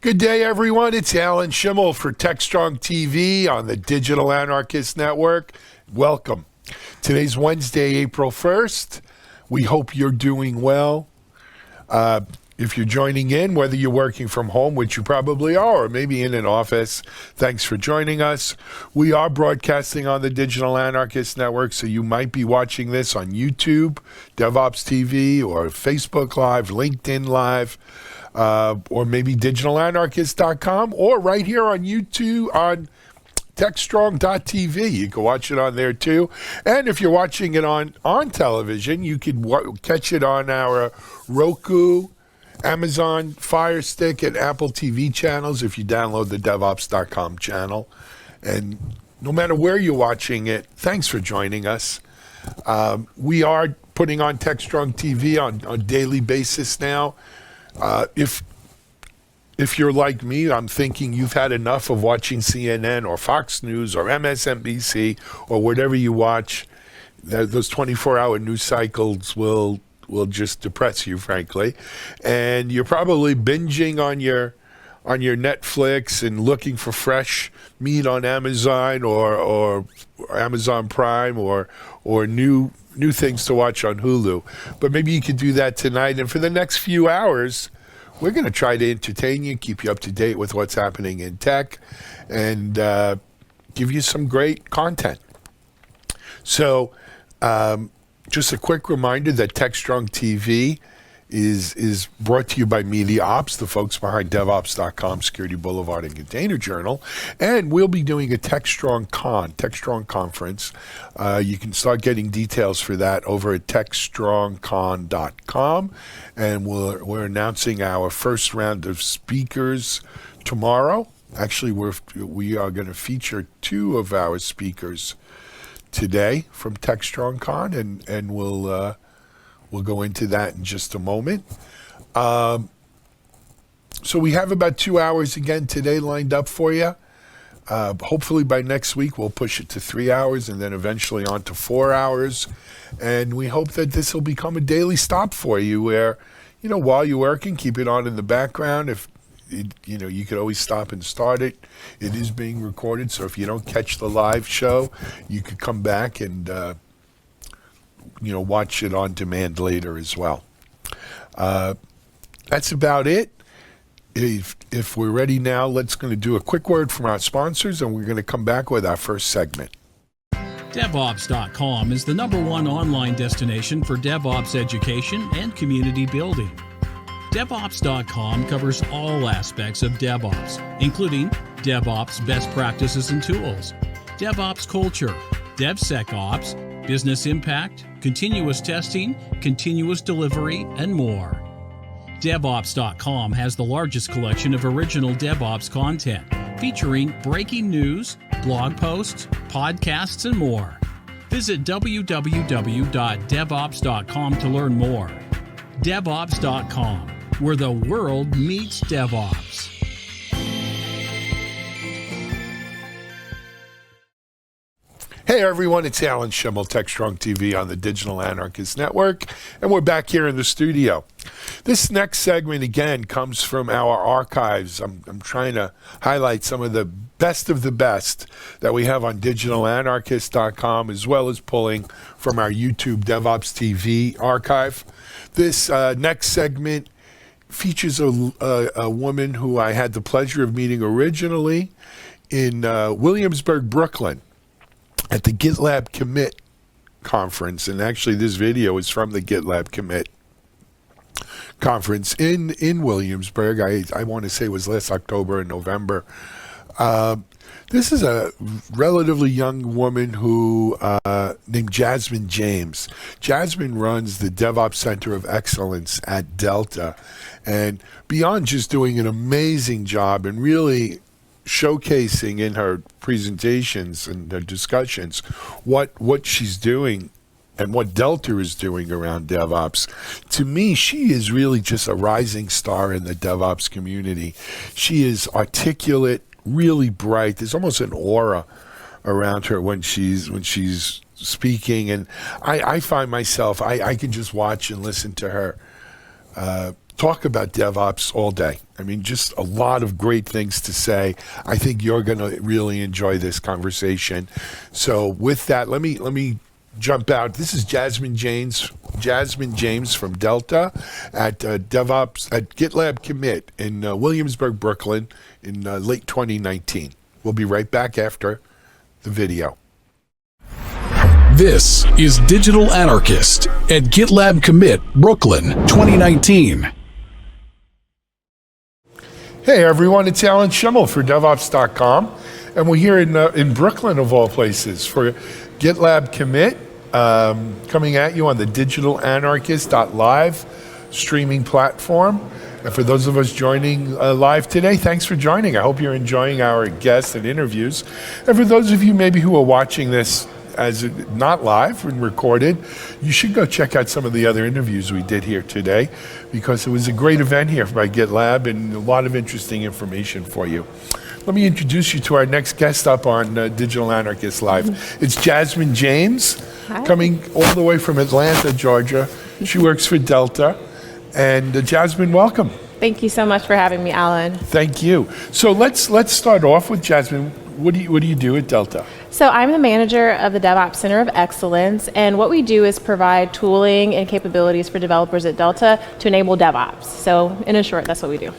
Good day, everyone. It's Alan Schimmel for TechStrong TV on the Digital Anarchist Network. Welcome. Today's Wednesday, April 1st. We hope you're doing well. If you're joining in, whether you're working from home, which you probably are, or maybe in an office, thanks for joining us. We are broadcasting on the Digital Anarchist Network, so you might be watching this on YouTube, Devops TV, or Facebook Live, LinkedIn Live, or maybe digitalanarchist.com, or right here on YouTube on TechStrong.tv. You can watch it on there too. And if you're watching it on television, you can catch it on our Roku, Amazon Fire Stick, and Apple TV channels if you download the Devops.com channel. And no matter where you're watching it, thanks for joining us. We are putting on TechStrong TV on a daily basis now. If you're like me, I'm thinking you've had enough of watching CNN or Fox News or MSNBC or whatever you watch. Those 24-hour news cycles will just depress you, frankly. And you're probably binging on your Netflix and looking for fresh meat on Amazon or Amazon Prime or new things to watch on Hulu. But maybe you could do that tonight. And for the next few hours, we're going to try to entertain you, keep you up to date with what's happening in tech, and give you some great content. So just a quick reminder that TechStrong TV is brought to you by Devops, the folks behind Devops.com, Security Boulevard, and Container Journal. And we'll be doing a TechStrong conference. You can start getting details for that over at TechStrongCon.com. And we're announcing our first round of speakers tomorrow. Actually, we are going to feature two of our speakers today from TechStrongCon, and we'll go into that in just a moment. So we have about 2 hours again today lined up for you. Hopefully by next week we'll push it to 3 hours and then eventually on to 4 hours. And we hope that this will become a daily stop for you where, while you're working, keep it on in the background. If you could always stop and start it. It is being recorded, so if you don't catch the live show, you could come back and watch it on demand later as well. That's about it. If we're ready now, let's going to do a quick word from our sponsors, and we're going to come back with our first segment. Devops.com is the #1 online destination for DevOps education and community building. Devops.com covers all aspects of DevOps, including DevOps best practices and tools, DevOps culture, DevSecOps, business impact, continuous testing, continuous delivery, and more. Devops.com has the largest collection of original DevOps content, featuring breaking news, blog posts, podcasts, and more. Visit www.devops.com to learn more. Devops.com, where the world meets DevOps. Hey everyone, it's Alan Schimmel, TechStrong TV on the Digital Anarchist Network, and we're back here in the studio. This next segment, again, comes from our archives. I'm trying to highlight some of the best that we have on digitalanarchist.com, as well as pulling from our YouTube Devops TV archive. This next segment features a woman who I had the pleasure of meeting originally in Williamsburg, Brooklyn, at the GitLab Commit conference. And actually this video is from the GitLab Commit conference in Williamsburg. I want to say it was last October and November. This is a relatively young woman who named Jasmine James. Jasmine runs the DevOps Center of Excellence at Delta. And beyond just doing an amazing job and really showcasing in her presentations and her discussions what she's doing and what Delta is doing around DevOps, to me, she is really just a rising star in the DevOps community. She is articulate, really bright. There's almost an aura around her when she's speaking, and I find myself, I can just watch and listen to her talk about DevOps all day. I mean, just a lot of great things to say. I think you're going to really enjoy this conversation. So with that, let me jump out. This is Jasmine James from Delta at Devops at GitLab Commit in Williamsburg, Brooklyn in late 2019. We'll be right back after the video. This is Digital Anarchist at GitLab Commit, Brooklyn, 2019. Hey everyone, it's Alan Schimmel for Devops.com, and we're here in Brooklyn of all places for GitLab Commit, coming at you on the Digital Anarchist.live streaming platform. And for those of us joining live today, thanks for joining. I hope you're enjoying our guests and interviews. And for those of you maybe who are watching this as not live and recorded, you should go check out some of the other interviews we did here today, because it was a great event here by GitLab and a lot of interesting information for you. Let me introduce you to our next guest up on Digital Anarchist Live. It's Jasmine James. Hi. Coming all the way from Atlanta, Georgia. She works for Delta. And Jasmine, welcome. Thank you so much for having me, Alan. Thank you. So let's start off with Jasmine. What do you do at Delta? So I'm the manager of the DevOps Center of Excellence, and what we do is provide tooling and capabilities for developers at Delta to enable DevOps. So in a short, that's what we do.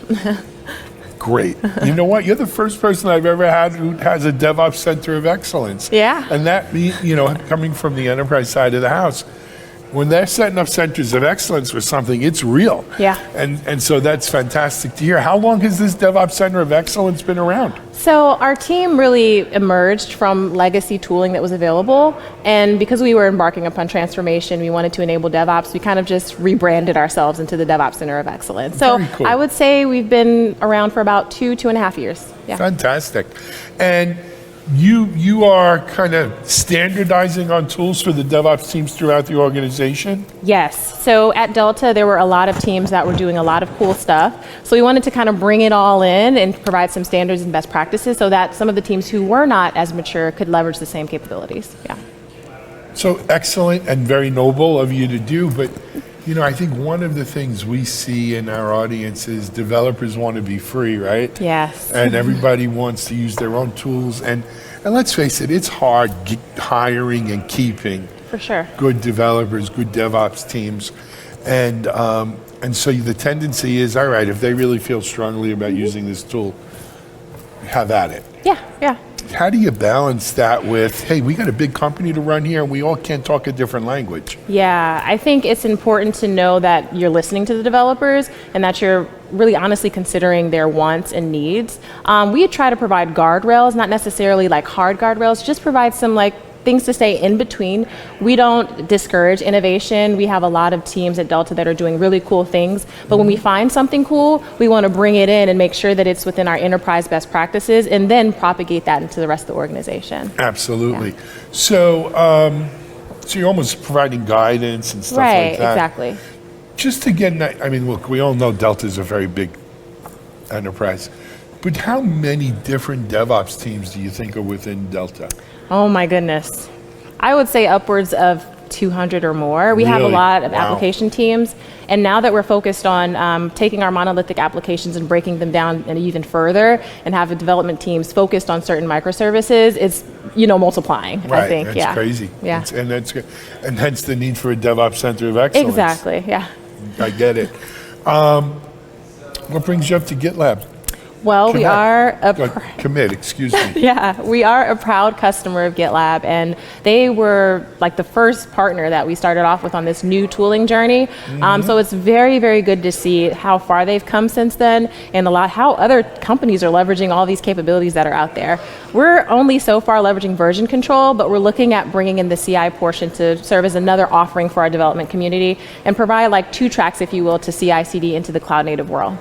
Great. You know what? You're the first person I've ever had who has a DevOps Center of Excellence. Yeah. And that, coming from the enterprise side of the house, when they're setting up centers of excellence for something, it's real. Yeah. And so that's fantastic to hear. How long has this DevOps Center of Excellence been around? So our team really emerged from legacy tooling that was available, and because we were embarking upon transformation, we wanted to enable DevOps, we kind of just rebranded ourselves into the DevOps Center of Excellence. So Very cool. I would say we've been around for about 2.5 years. Yeah. Fantastic. And you are kind of standardizing on tools for the DevOps teams throughout the organization? Yes. So at Delta, there were a lot of teams that were doing a lot of cool stuff. So we wanted to kind of bring it all in and provide some standards and best practices so that some of the teams who were not as mature could leverage the same capabilities. Yeah. So excellent and very noble of you to do, but I think one of the things we see in our audience is developers want to be free, right? Yes. And everybody wants to use their own tools. And let's face it, it's hard hiring and keeping For sure. good developers, good DevOps teams. And so the tendency is, all right, if they really feel strongly about using this tool, have at it. Yeah. How do you balance that with, hey, we got a big company to run here and we all can't talk a different language? Yeah, I think it's important to know that you're listening to the developers and that you're really honestly considering their wants and needs. We try to provide guardrails, not necessarily like hard guardrails, just provide some things to stay in between. We don't discourage innovation. We have a lot of teams at Delta that are doing really cool things, but when we find something cool, we want to bring it in and make sure that it's within our enterprise best practices and then propagate that into the rest of the organization. Absolutely. Yeah. So you're almost providing guidance and stuff like that. Right, exactly. Just to get, look, we all know Delta's a very big enterprise, but how many different DevOps teams do you think are within Delta? Oh my goodness. I would say upwards of 200 or more. We have a Really? lot of Wow. application teams, and now that we're focused on taking our monolithic applications and breaking them down and even further and have development teams focused on certain microservices, it's multiplying, Right, I think. that's Yeah. crazy. Yeah. And that's good. And hence the need for a DevOps Center of Excellence. Exactly, yeah. I get it. What brings you up to GitLab? Well, we are Commit, excuse me. Yeah, we are a proud customer of GitLab, and they were like the first partner that we started off with on this new tooling journey. So it's very, very good to see how far they've come since then, and how other companies are leveraging all these capabilities that are out there. We're only so far leveraging version control, but we're looking at bringing in the CI portion to serve as another offering for our development community and provide like 2 tracks, if you will, to CI/CD into the cloud native world.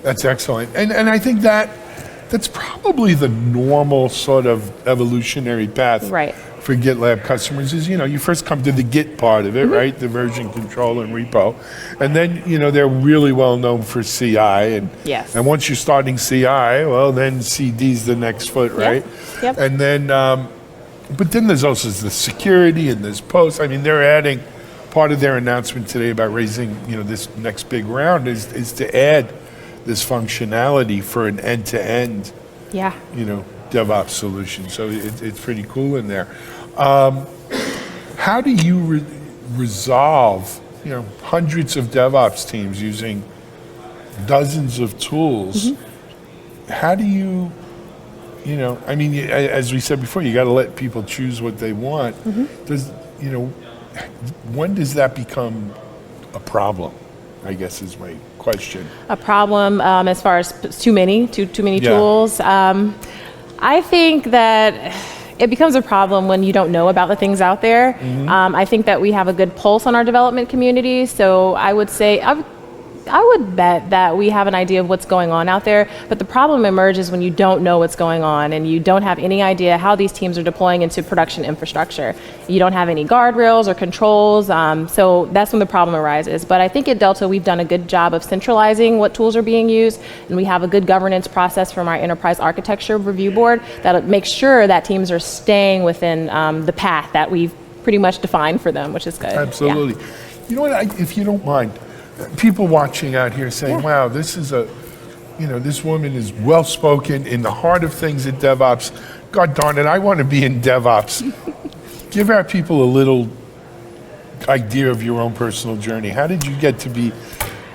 That's excellent. And I think that's probably the normal sort of evolutionary path Right. for GitLab customers is, you first come to the Git part of it, right? The version control and repo. And then, they're really well known for CI. And, Yes. and once you're starting CI, well, then CD's the next foot, right? Yep. And then, but then there's also the security and there's post. They're adding part of their announcement today about raising, this next big round is to add this functionality for an end-to-end, Yeah. DevOps solution. So it's pretty cool in there. How do you resolve, hundreds of DevOps teams using dozens of tools? How do you, as we said before, you got to let people choose what they want. When does that become a problem, I guess is my question. A problem as far as too many tools. I think that it becomes a problem when you don't know about the things out there. I think that we have a good pulse on our development community, so I would say I would bet that we have an idea of what's going on out there, but the problem emerges when you don't know what's going on and you don't have any idea how these teams are deploying into production infrastructure. You don't have any guardrails or controls, so that's when the problem arises. But I think at Delta we've done a good job of centralizing what tools are being used, and we have a good governance process from our enterprise architecture review board that makes sure that teams are staying within the path that we've pretty much defined for them, which is good. Absolutely. Yeah. You know what, if you don't mind, people watching out here saying, wow, this is this woman is well-spoken in the heart of things at DevOps. God darn it, I want to be in DevOps. Give our people a little idea of your own personal journey. How did you get to be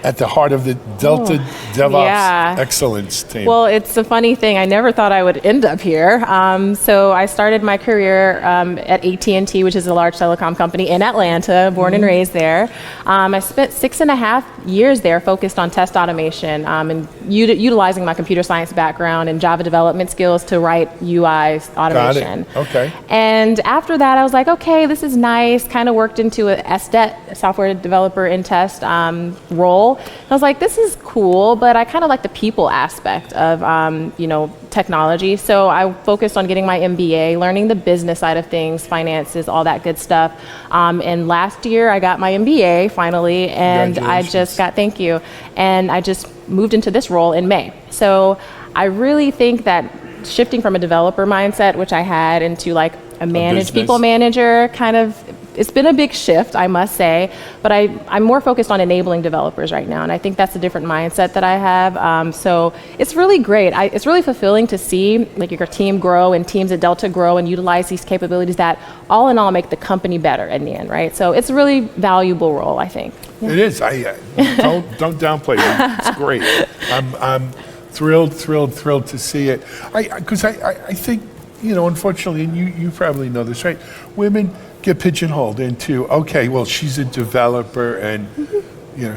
at the heart of the Delta DevOps excellence team? Well, it's a funny thing. I never thought I would end up here. So I started my career at AT&T, which is a large telecom company in Atlanta, born and raised there. I spent 6.5 years there focused on test automation and utilizing my computer science background and Java development skills to write UI automation. Got it. Okay. And after that, I was like, okay, this is nice. Kind of worked into a SDET, software developer in test role. I was like, this is cool, but I kind of like the people aspect of, technology. So I focused on getting my MBA, learning the business side of things, finances, all that good stuff. And last year I got my MBA finally, and thank you. And I just moved into this role in May. So I really think that shifting from a developer mindset, which I had, into like a people manager kind of, it's been a big shift, I must say, but I'm more focused on enabling developers right now, and I think that's a different mindset that I have. So it's really great. It's really fulfilling to see like your team grow and teams at Delta grow and utilize these capabilities that all in all make the company better in the end, right? So it's a really valuable role, I think. Yeah. It is. Don't downplay it. It's great. I'm thrilled to see it. Because I think, unfortunately, and you probably know this, right? Women get pigeonholed into, okay, well, she's a developer and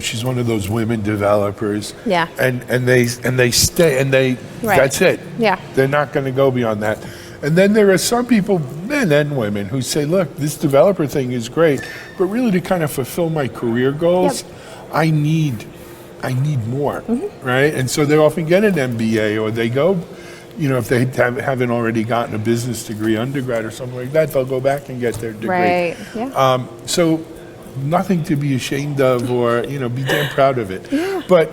she's one of those women developers. Yeah. And they stay and they that's it. Yeah. They're not going to go beyond that. And then there are some people, men and women, who say, look, this developer thing is great, but really to kind of fulfill my career goals, I need more, right? And so they often get an MBA, or they go, if they haven't already gotten a business degree, undergrad or something like that, they'll go back and get their degree. Right, yeah. So nothing to be ashamed of, or, be damn proud of it. Yeah. But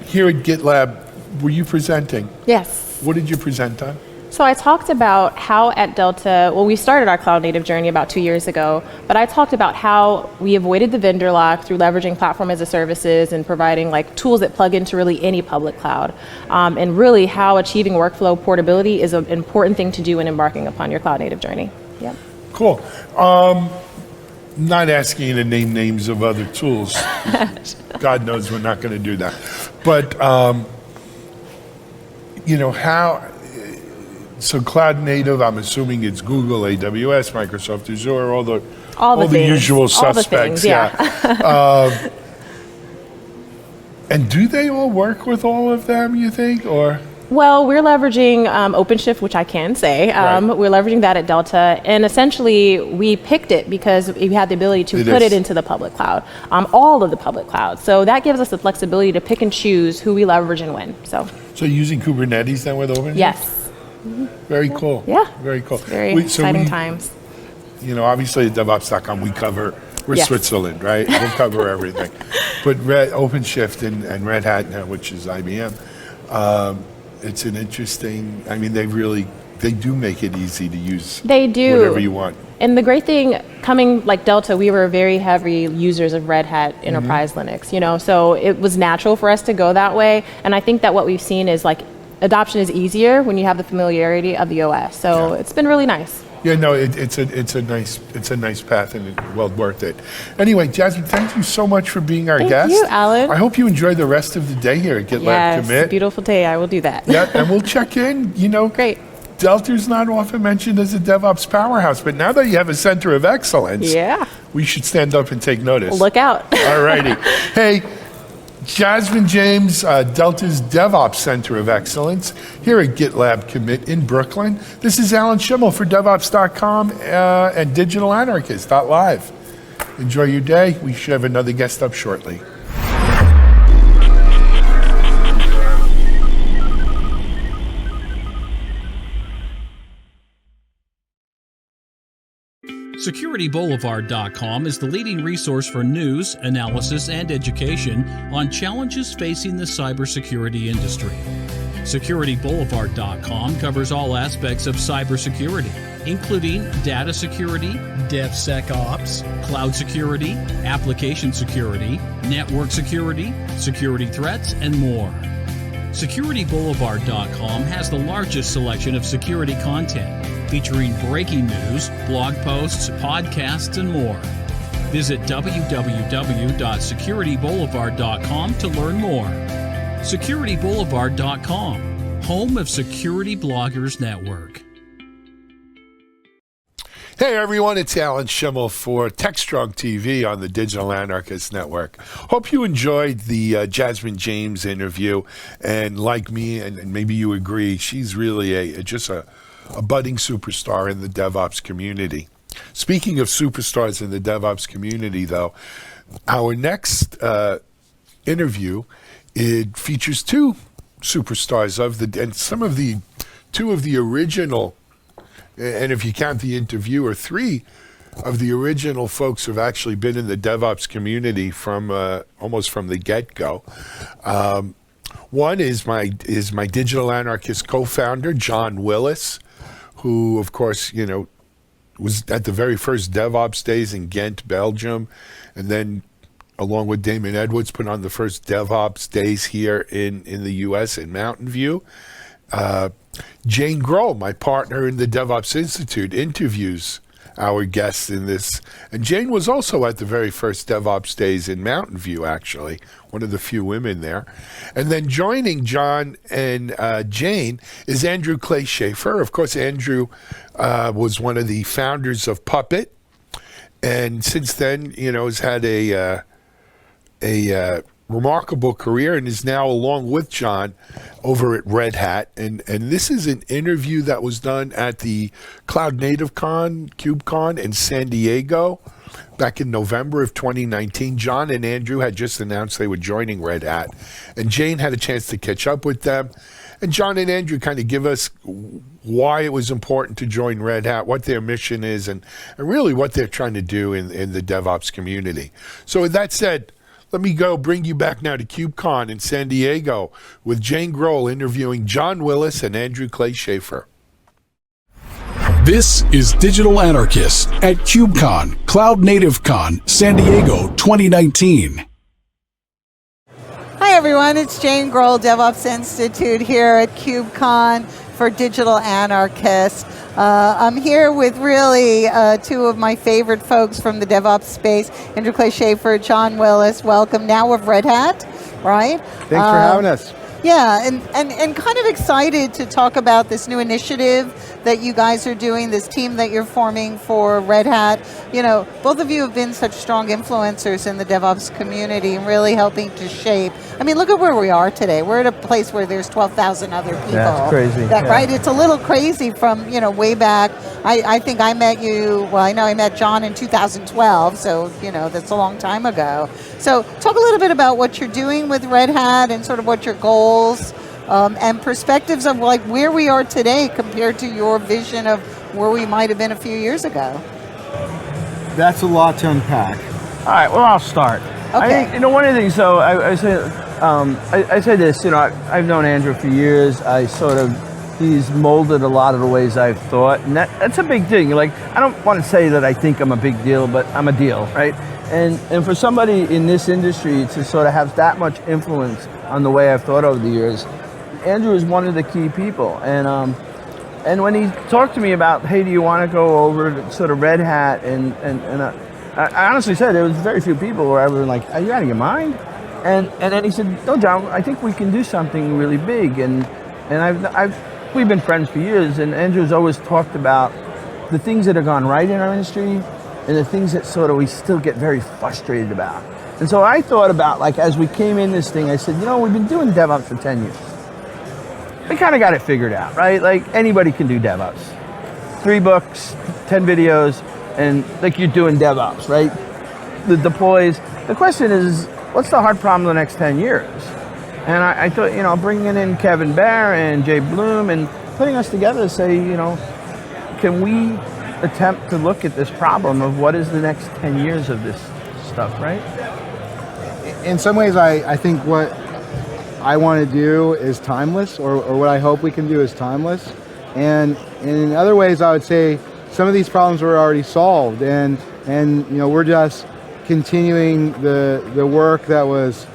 here at GitLab, were you presenting? Yes. What did you present on? So I talked about how at Delta, we started our cloud native journey about 2 years ago, but I talked about how we avoided the vendor lock through leveraging platform as a services and providing like tools that plug into really any public cloud. And really how achieving workflow portability is an important thing to do when embarking upon your cloud native journey. Yep. Cool. Not asking you to name names of other tools. God knows we're not going to do that. But, so cloud native, I'm assuming it's Google, AWS, Microsoft Azure, all the usual suspects. Yeah. And do they all work with all of them, you think, or? Well, we're leveraging OpenShift, which I can say. We're leveraging that at Delta, and essentially we picked it because we had the ability to put it into the public cloud, all of the public clouds. So that gives us the flexibility to pick and choose who we leverage and when. So using Kubernetes then with OpenShift? Yes. Very cool. Yeah. Very cool. It's very exciting times. Obviously at DevOps.com we're Switzerland, right? We'll cover everything. But OpenShift and Red Hat now, which is IBM, it's an interesting, they do make it easy to use. They do. Whatever you want. And the great thing, coming like Delta, we were very heavy users of Red Hat Enterprise Linux, so it was natural for us to go that way. And I think that what we've seen is like adoption is easier when you have the familiarity of the OS. So it's been really nice. Yeah, no, it's a nice path and well worth it. Anyway, Jasmine, thank you so much for being our guest. Thank you, Alan. I hope you enjoy the rest of the day here at GitLab Commit. Yes, beautiful day. I will do that. Yeah, and we'll check in. Great. Delta's not often mentioned as a DevOps powerhouse, but now that you have a center of excellence, we should stand up and take notice. Look out. All righty. Hey, Jasmine James, Delta's DevOps Center of Excellence here at GitLab Commit in Brooklyn. This is Alan Schimmel for Devops.com and DigitalAnarchist.live. Enjoy your day. We should have another guest up shortly. SecurityBoulevard.com is the leading resource for news, analysis, and education on challenges facing the cybersecurity industry. SecurityBoulevard.com covers all aspects of cybersecurity, including data security, DevSecOps, cloud security, application security, network security, security threats, and more. SecurityBoulevard.com has the largest selection of security content, featuring breaking news, blog posts, podcasts, and more. Visit www.securityboulevard.com to learn more. SecurityBoulevard.com, home of Security Bloggers Network. Hey everyone, it's Alan Schimmel for TechStrong TV on the Digital Anarchist Network. Hope you enjoyed the Jasmine James interview, and like me, and maybe you agree, she's really just a budding superstar in the DevOps community. Speaking of superstars in the DevOps community, though, our next interview, it features two superstars and two of the original, and if you count the interviewer, three of the original folks who've actually been in the DevOps community from almost from the get-go. One is my Digital Anarchist co-founder, John Willis, who, of course, was at the very first DevOps days in Ghent, Belgium, and then, along with Damon Edwards, put on the first DevOps days here in the U.S. in Mountain View. Jane Grohl, my partner in the DevOps Institute, interviews our guests in this. And Jane was also at the very first DevOps days in Mountain View, actually, one of the few women there. And then joining John and Jane is Andrew Clay Schaefer. Of course, Andrew was one of the founders of Puppet. And since then, has had a remarkable career and is now, along with John, over at Red Hat. And this is an interview that was done at the Cloud Native Con, KubeCon in San Diego back in November of 2019. John and Andrew had just announced they were joining Red Hat, and Jane had a chance to catch up with them. And John and Andrew kind of give us why it was important to join Red Hat, what their mission is, and really what they're trying to do in the DevOps community. So with that said, let me bring you back now to KubeCon in San Diego with Jane Grohl interviewing John Willis and Andrew Clay Schaefer. This is Digital Anarchist at KubeCon, Cloud Native Con, San Diego 2019. Hi everyone, it's Jane Grohl, DevOps Institute here at KubeCon for Digital Anarchist. I'm here with really two of my favorite folks from the DevOps space, Andrew Clay Schaefer, John Willis. Welcome, now of Red Hat, right? Thanks for having us. Yeah, and kind of excited to talk about this new initiative that you guys are doing, this team that you're forming for Red Hat. Both of you have been such strong influencers in the DevOps community and really helping to shape. I mean, look at where we are today. We're at a place where there's 12,000 other people. That's crazy. Right? It's a little crazy from, way back. I think I met you, I know I met John in 2012, so, that's a long time ago. So talk a little bit about what you're doing with Red Hat and sort of what your goals and perspectives of like where we are today compared to your vision of where we might have been a few years ago. That's a lot to unpack. All right, well, I'll start. Okay. I think, one of the things, though, I say this, I've known Andrew for years. I sort of he's molded a lot of the ways I've thought, and that's a big thing. Like, I don't want to say that I think I'm a big deal, but I'm a deal, right? And for somebody in this industry to sort of have that much influence on the way I've thought over the years, Andrew is one of the key people. And when he talked to me about, hey, do you want to go over to sort of Red Hat, and I honestly said there was very few people where I was like, are you out of your mind? And then he said, no, John, I think we can do something really big. And we've been friends for years, and Andrew's always talked about the things that have gone right in our industry and the things that sort of we still get very frustrated about. And so I thought about, like, as we came in this thing, I said, we've been doing DevOps for 10 years. We kind of got it figured out, right? Like, anybody can do DevOps. 3 books, 10 videos, and like you're doing DevOps, right? The deploys. The question is, what's the hard problem the next 10 years? And I thought, bringing in Kevin Bear and Jay Bloom and putting us together to say, can we attempt to look at this problem of what is the next 10 years of this stuff, right? In some ways, I think what I want to do is timeless, or what I hope we can do is timeless. And in other ways, I would say some of these problems were already solved, and we're just continuing the work that was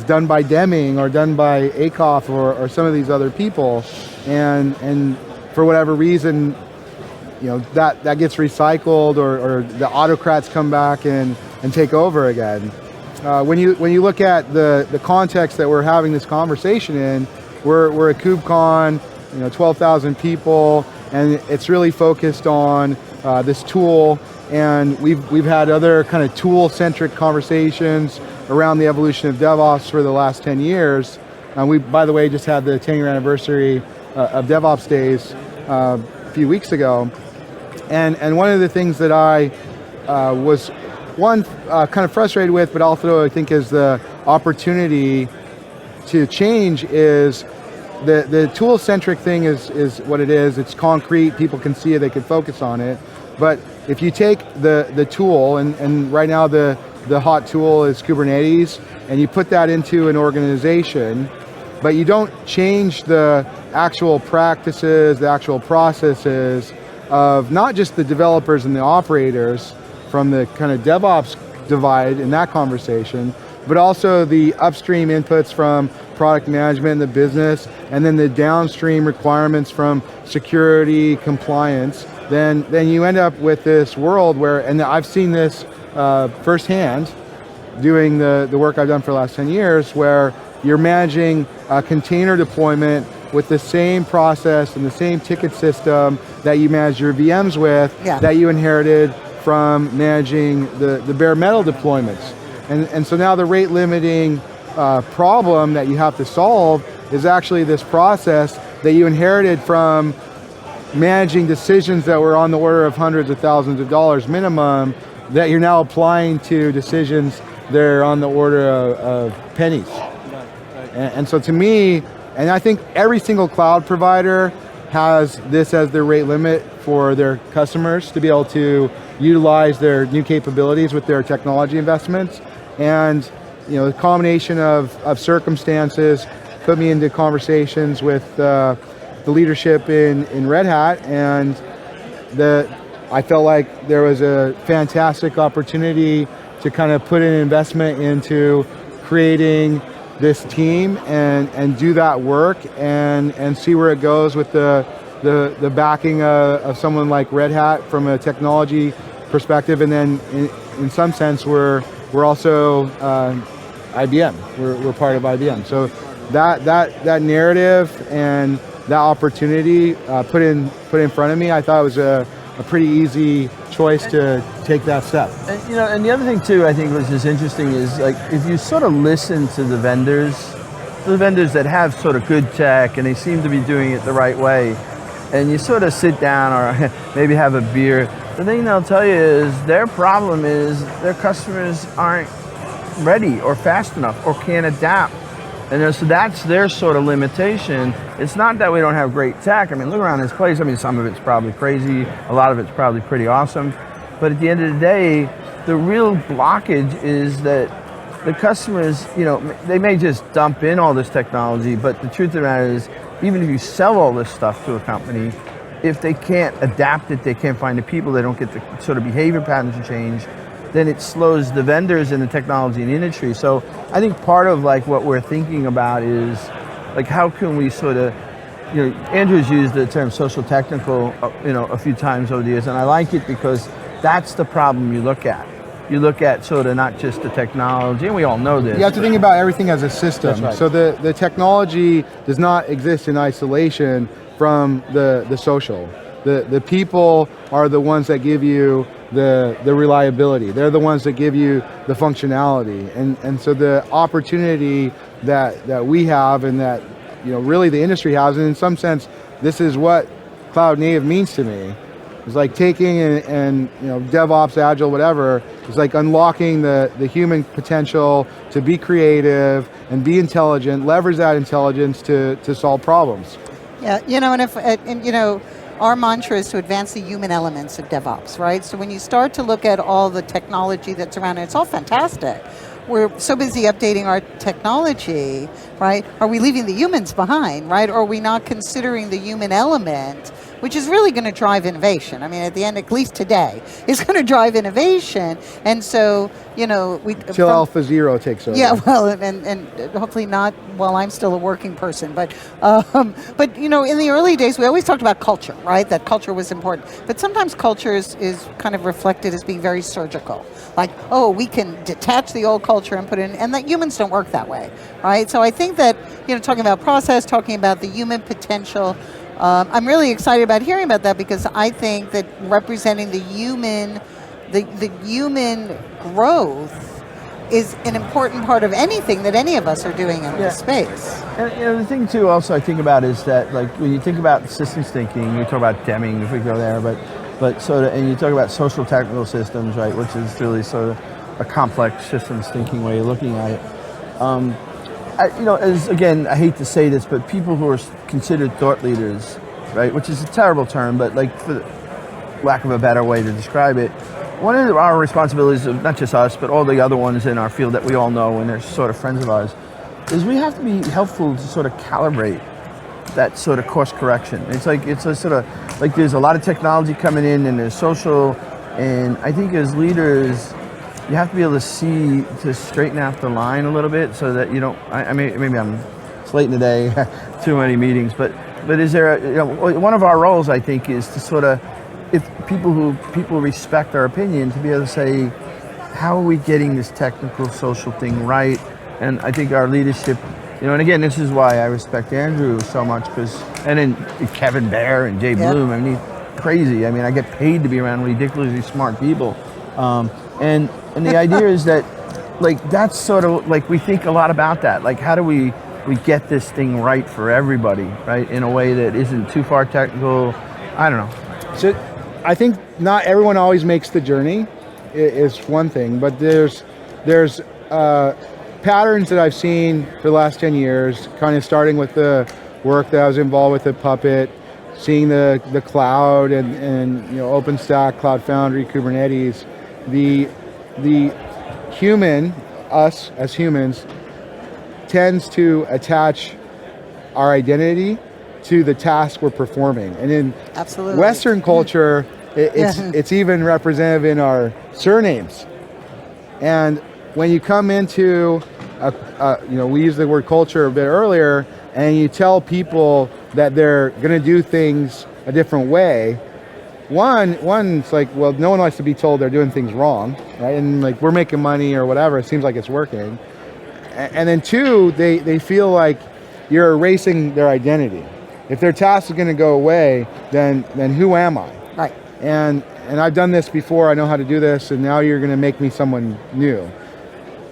done by Deming or done by Akoff or some of these other people, and for whatever reason, that gets recycled, or the autocrats come back and take over again. When you look at the context that we're having this conversation in, we're at KubeCon, 12,000 people, and it's really focused on this tool. And we've had other kind of tool-centric conversations around the evolution of DevOps for the last 10 years. We, by the way, just had the 10-year anniversary of DevOps Days a few weeks ago. And one of the things that I was kind of frustrated with, but also I think is the opportunity to change, is the tool-centric thing is what it is. It's concrete, people can see it, they can focus on it. But if you take the tool, and right now the hot tool is Kubernetes, and you put that into an organization, but you don't change the actual practices, the actual processes of not just the developers and the operators from the kind of DevOps divide in that conversation, but also the upstream inputs from product management and the business, and then the downstream requirements from security, compliance, then you end up with this world where, and I've seen this firsthand doing the work I've done for the last 10 years, where you're managing a container deployment with the same process and the same ticket system that you manage your VMs with, that you inherited from managing the bare metal deployments. And so now the rate limiting problem that you have to solve is actually this process that you inherited from managing decisions that were on the order of hundreds of thousands of dollars minimum, that you're now applying to decisions that are on the order of pennies. And so to me, and I think every single cloud provider has this as their rate limit for their customers to be able to utilize their new capabilities with their technology investments. And the combination of circumstances put me into conversations with the leadership in Red Hat, and I felt like there was a fantastic opportunity to kind of put an investment into creating this team and do that work and see where it goes with the backing of someone like Red Hat from a technology perspective. And then in some sense we're also IBM. We're part of IBM. So that narrative and that opportunity put in front of me, I thought it was a pretty easy choice to take that step. And the other thing too, I think, which is interesting, is like if you sort of listen to the vendors that have sort of good tech and they seem to be doing it the right way, and you sort of sit down or maybe have a beer, the thing they'll tell you is their problem is their customers aren't ready or fast enough or can't adapt. And so that's their sort of limitation. It's not that we don't have great tech. I mean, look around this place. I mean, some of it's probably crazy. A lot of it's probably pretty awesome. But at the end of the day, the real blockage is that the customers, they may just dump in all this technology, but the truth of the matter is even if you sell all this stuff to a company, if they can't adapt it, they can't find the people, they don't get the sort of behavior patterns to change, then it slows the vendors and the technology and industry. So I think part of like what we're thinking about is like how can we sort of, Andrew's used the term social technical, a few times over the years, and I like it because that's the problem you look at. You look at sort of not just the technology, and we all know this. You have to think about everything as a system. That's right. So the technology does not exist in isolation from the social. The people are the ones that give you the reliability. They're the ones that give you the functionality. And so the opportunity that we have and that really the industry has, and in some sense, this is what cloud native means to me. It's like taking and DevOps, Agile, whatever, it's like unlocking the human potential to be creative and be intelligent, leverage that intelligence to solve problems. Yeah, our mantra is to advance the human elements of DevOps, right? So when you start to look at all the technology that's around it, it's all fantastic. We're so busy updating our technology, right? Are we leaving the humans behind, right? Or are we not considering the human element, which is really going to drive innovation? I mean, at the end, at least today, it's going to drive innovation. And so, Till Alpha Zero takes over. Yeah, well, and hopefully not while I'm still a working person. But in the early days, we always talked about culture, right? That culture was important. But sometimes culture is kind of reflected as being very surgical. Like, oh, we can detach the old culture and put it in, and that humans don't work that way, right? So I think that, talking about process, talking about the human potential, I'm really excited about hearing about that because I think that representing the human growth is an important part of anything that any of us are doing in this space. And the thing too, also I think about is that like when you think about systems thinking, you talk about Deming if we go there, but sort of, and you talk about social technical systems, right, which is really sort of a complex systems thinking way of looking at it. As again, I hate to say this, but people who are considered thought leaders, right, which is a terrible term, but like for lack of a better way to describe it, one of our responsibilities of not just us, but all the other ones in our field that we all know and they're sort of friends of ours, is we have to be helpful to sort of calibrate that sort of course correction. It's a sort of like there's a lot of technology coming in and there's social, and I think as leaders, you have to be able to straighten out the line a little bit so that you don't, maybe it's late in the day, too many meetings, but is there, one of our roles I think is to sort of, if people respect our opinion, to be able to say, how are we getting this technical social thing right? And I think our leadership, and again, this is why I respect Andrew so much, and then Kevin Bear and Jay Bloom, I mean, he's crazy. I mean, I get paid to be around ridiculously smart people. And the idea is that, like, that's sort of, like, we think a lot about that. Like, how do we get this thing right for everybody, right? In a way that isn't too far technical. I don't know. So I think not everyone always makes the journey is one thing, but there's patterns that I've seen for the last 10 years, kind of starting with the work that I was involved with at Puppet, seeing the cloud and OpenStack, Cloud Foundry, Kubernetes. The human, us as humans, tends to attach our identity to the task we're performing. And in Absolutely. Western culture, it's even representative in our surnames. And when you come into, we used the word culture a bit earlier, and you tell people that they're going to do things a different way, One's like, well, no one likes to be told they're doing things wrong, right? And like, we're making money or whatever, it seems like it's working. And then two, they feel like you're erasing their identity. If their task is going to go away, then who am I? Right. And I've done this before, I know how to do this, and now you're going to make me someone new.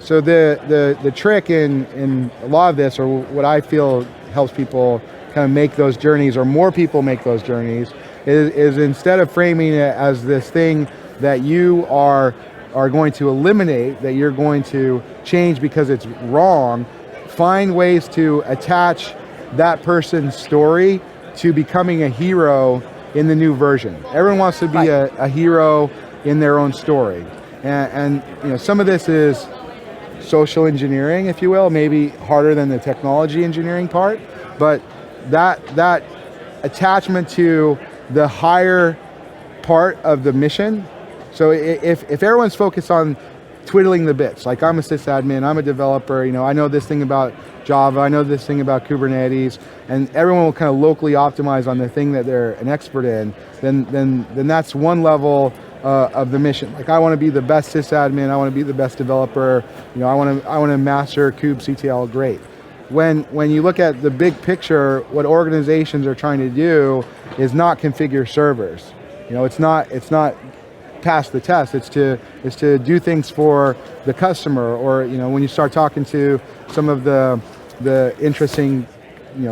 So the trick in a lot of this, or what I feel helps people kind of make those journeys, or more people make those journeys, is instead of framing it as this thing that you are going to eliminate, that you're going to change because it's wrong, find ways to attach that person's story to becoming a hero in the new version. Everyone wants to be a hero in their own story. And some of this is social engineering, if you will, maybe harder than the technology engineering part, but that attachment to the higher part of the mission. So if everyone's focused on twiddling the bits, like I'm a sysadmin, I'm a developer, I know this thing about Java, I know this thing about Kubernetes, and everyone will kind of locally optimize on the thing that they're an expert in, then that's one level of the mission. Like I want to be the best sysadmin, I want to be the best developer, I want to master kubectl, great. When you look at the big picture, what organizations are trying to do is not configure servers. It's not pass the test. It's to do things for the customer, or when you start talking to some of the interesting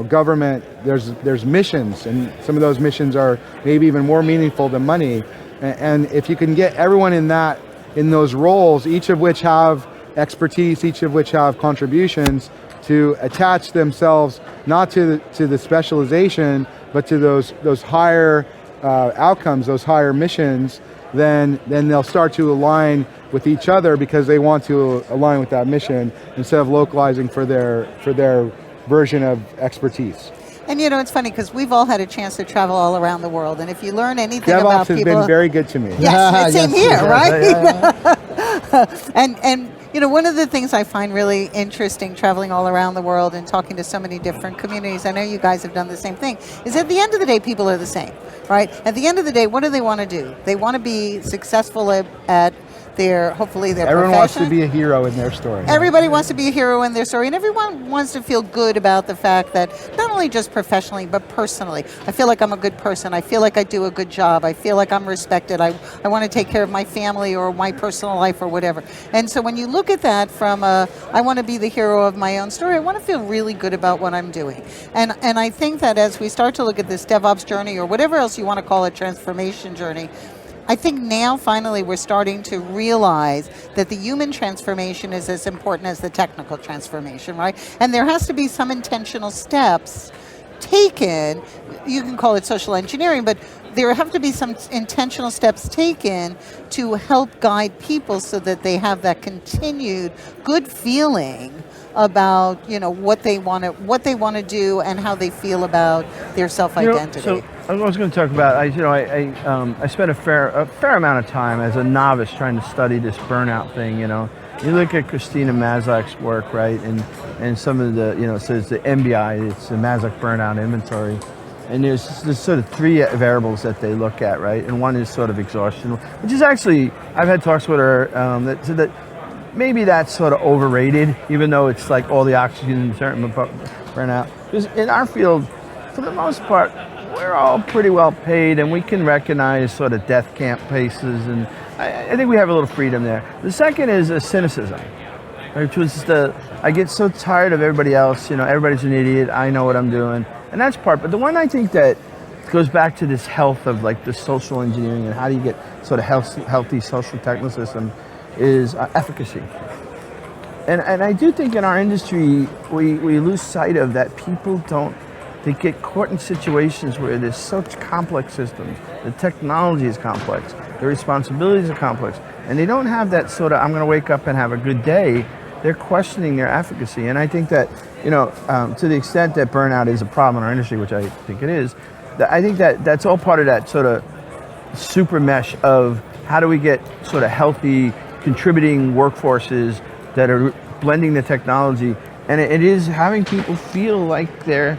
government, there's missions, and some of those missions are maybe even more meaningful than money. And if you can get everyone in those roles, each of which have expertise, each of which have contributions, to attach themselves not to the specialization, but to those higher outcomes, those higher missions, then they'll start to align with each other because they want to align with that mission instead of localizing for their version of expertise. And it's funny because we've all had a chance to travel all around the world, and if you learn anything about people, DevOps has been very good to me. Yes, same here, right? Yeah. And one of the things I find really interesting traveling all around the world and talking to so many different communities, I know you guys have done the same thing, is at the end of the day, people are the same, right? At the end of the day, what do they want to do? They want to be successful at hopefully their Everyone profession. wants to be a hero in their story. Everybody wants to be a hero in their story, and everyone wants to feel good about the fact that not only just professionally, but personally, I feel like I'm a good person, I feel like I do a good job, I feel like I'm respected, I want to take care of my family or my personal life or whatever. And so when you look at that from I want to be the hero of my own story, I want to feel really good about what I'm doing. And I think that as we start to look at this DevOps journey, or whatever else you want to call it, transformation journey, I think now finally we're starting to realize that the human transformation is as important as the technical transformation, right? And there has to be some intentional steps taken. You can call it social engineering, but there have to be some intentional steps taken to help guide people so that they have that continued good feeling about what they want to do and how they feel about their self-identity. So I was going to talk about I spent a fair amount of time as a novice trying to study this burnout thing. You look at Christina Mazak's work, right, and some of the it says the MBI, it's the Mazak burnout inventory. And there's sort of three variables that they look at, right? And one is sort of exhaustion, which is actually, I've had talks with her that maybe that's sort of overrated, even though it's like all the oxygen and certain burnout. Because in our field, for the most part, we're all pretty well paid, and we can recognize sort of death camp paces, and I think we have a little freedom there. The second is a cynicism, which was I get so tired of everybody else, everybody's an idiot, I know what I'm doing, and that's part. But the one I think that goes back to this health of like the social engineering and how do you get sort of healthy social technicism is efficacy. And I do think in our industry, we lose sight of that. People they get caught in situations where there's such complex systems, the technology is complex, the responsibilities are complex, and they don't have that sort of, I'm going to wake up and have a good day. They're questioning their efficacy. And I think that, to the extent that burnout is a problem in our industry, which I think it is, I think that that's all part of that sort of super mesh of how do we get sort of healthy, contributing workforces that are blending the technology, and it is having people feel like their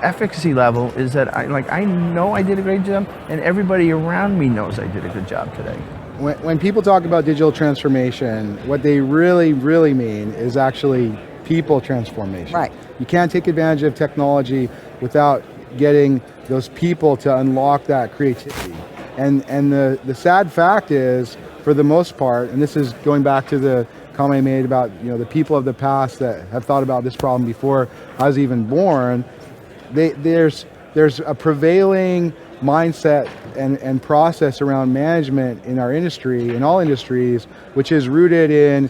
efficacy level is that I know I did a great job, and everybody around me knows I did a good job today. When people talk about digital transformation, what they really, really mean is actually people transformation. Right. You can't take advantage of technology without getting those people to unlock that creativity. And the sad fact is, for the most part, and this is going back to the comment I made about the people of the past that have thought about this problem before I was even born, there's a prevailing mindset and process around management in our industry, in all industries, which is rooted in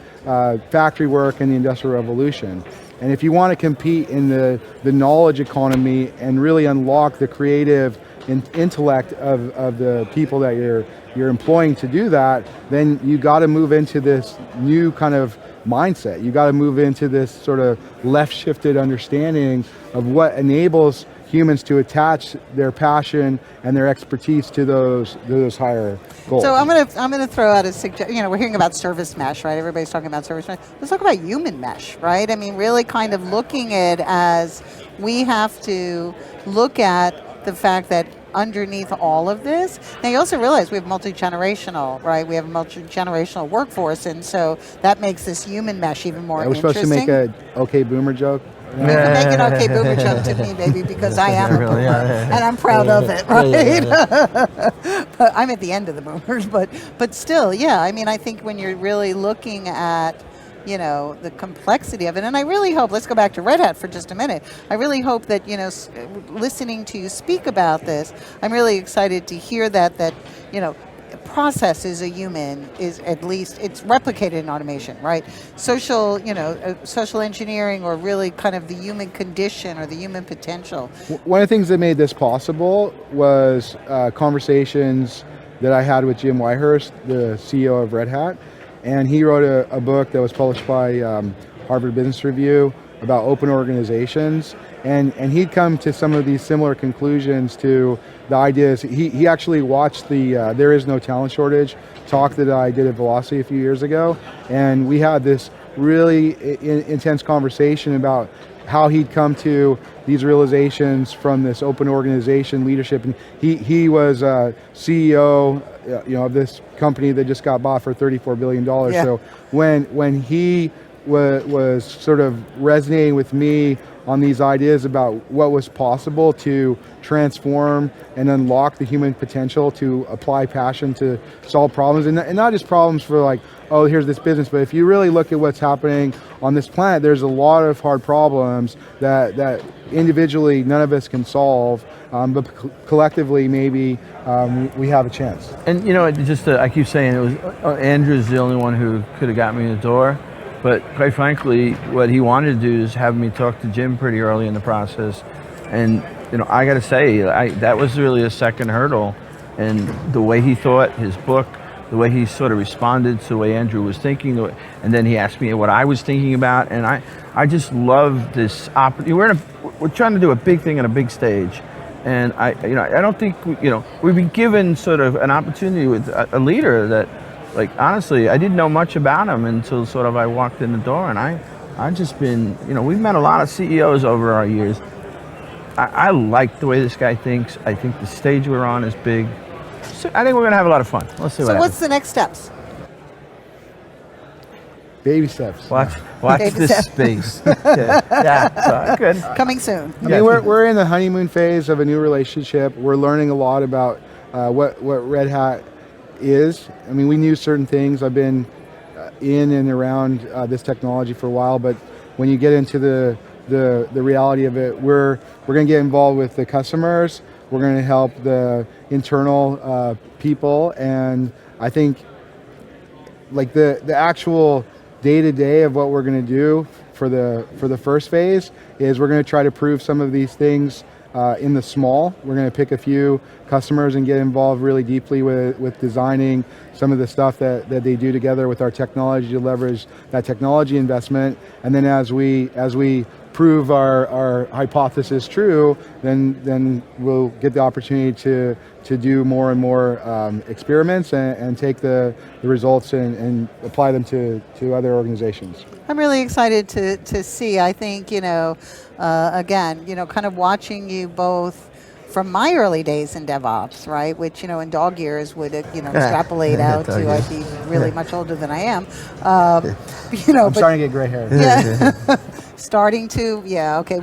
factory work and the Industrial Revolution. And if you want to compete in the knowledge economy and really unlock the creative intellect of the people that you're employing to do that, then you got to move into this new kind of mindset. You got to move into this sort of left-shifted understanding of what enables humans to attach their passion and their expertise to those higher goals. So I'm gonna throw out a suggestion. We're hearing about service mesh, right? Everybody's talking about service mesh. Let's talk about human mesh, right? I mean, really kind of looking at it as we have to look at the fact that underneath all of this, now you also realize we have multi-generational, right? We have a multi-generational workforce, and so that makes this human mesh even more We're interesting. supposed to make a okay boomer joke. You can make an okay boomer joke to me, baby, because I am a boomer, and I'm proud of it, right? But I'm at the end of the boomers, but still, yeah. I mean, I think when you're really looking at, the complexity of it, and I really hope, let's go back to Red Hat for just a minute. I really hope that, listening to you speak about this, I'm really excited to hear that, process is a human, is at least it's replicated in automation, right? Social engineering, or really kind of the human condition or the human potential. One of the things that made this possible was conversations that I had with Jim Whitehurst, the CEO of Red Hat, and he wrote a book that was published by Harvard Business Review about open organizations, and he'd come to some of these similar conclusions to the ideas. He actually watched the There Is No Talent Shortage talk that I did at Velocity a few years ago, and we had this really intense conversation about how he'd come to these realizations from this open organization leadership. And he was CEO of this company that just got bought for $34 billion. Yeah. So when he was sort of resonating with me on these ideas about what was possible to transform and unlock the human potential to apply passion to solve problems, and not just problems for like, oh, here's this business, but if you really look at what's happening on this planet, there's a lot of hard problems that individually none of us can solve, but collectively maybe we have a chance. And I keep saying it was Andrew's the only one who could have got me in the door. But quite frankly, what he wanted to do is have me talk to Jim pretty early in the process. And, I got to say, that was really a second hurdle. And the way he thought, his book, the way he sort of responded to the way Andrew was thinking, and then he asked me what I was thinking about. And I just love this opportunity. We're trying to do a big thing on a big stage. And I don't think, we've been given sort of an opportunity with a leader that, like, honestly, I didn't know much about him until sort of I walked in the door, and I've just been, we've met a lot of CEOs over our years. I like the way this guy thinks. I think the stage we're on is big. So I think we're going to have a lot of fun. Let's see what happens. So what's the next steps? Baby steps. Watch Baby this steps. space. Yeah, good. Coming soon. I mean, we're in the honeymoon phase of a new relationship. We're learning a lot about what Red Hat is. I mean, we knew certain things. I've been in and around this technology for a while, but when you get into the reality of it, we're going to get involved with the customers. We're going to help the internal people, and I think like the actual day-to-day of what we're going to do for the first phase is we're going to try to prove some of these things in the small. We're going to pick a few customers and get involved really deeply with designing some of the stuff that they do together with our technology to leverage that technology investment. And then as we prove our hypothesis true, then we'll get the opportunity to do more and more experiments and take the results and apply them to other organizations. I'm really excited to see. I think, again, kind of watching you both from my early days in DevOps, right, which, in dog years would, extrapolate out to I'd be really much older than I am. I'm starting to get gray hair. Yeah. Starting to,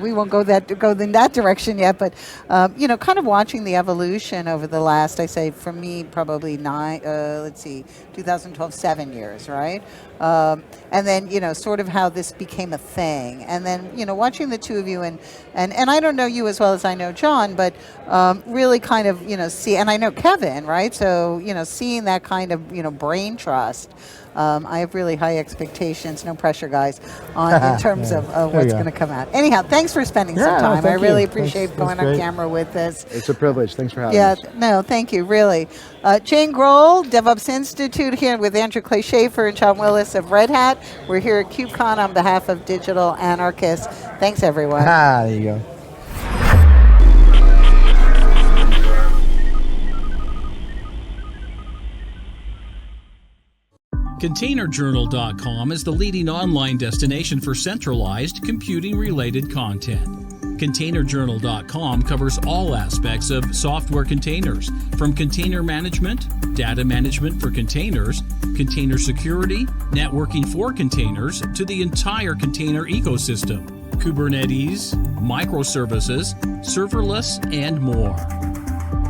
we won't go in that direction yet, but kind of watching the evolution over the last, I say, for me, probably 2012, 7 years, right? And then, sort of how this became a thing. And then, watching the two of you, and I don't know you as well as I know John, but really kind of, see, and I know Kevin, right? So, seeing that kind of, brain trust I have really high expectations, no pressure, guys, in terms of what's going to come out. Anyhow, thanks for spending some time. I really appreciate going on camera with this. It's a privilege. Thanks for having us. No, thank you, really. Jane Grohl, DevOps Institute, here with Andrew Clay Schaefer and John Willis of Red Hat. We're here at KubeCon on behalf of Digital Anarchist. Thanks, everyone. There you go. ContainerJournal.com is the leading online destination for centralized computing-related content. ContainerJournal.com covers all aspects of software containers, from container management, data management for containers, container security, networking for containers, to the entire container ecosystem, Kubernetes, microservices, serverless, and more.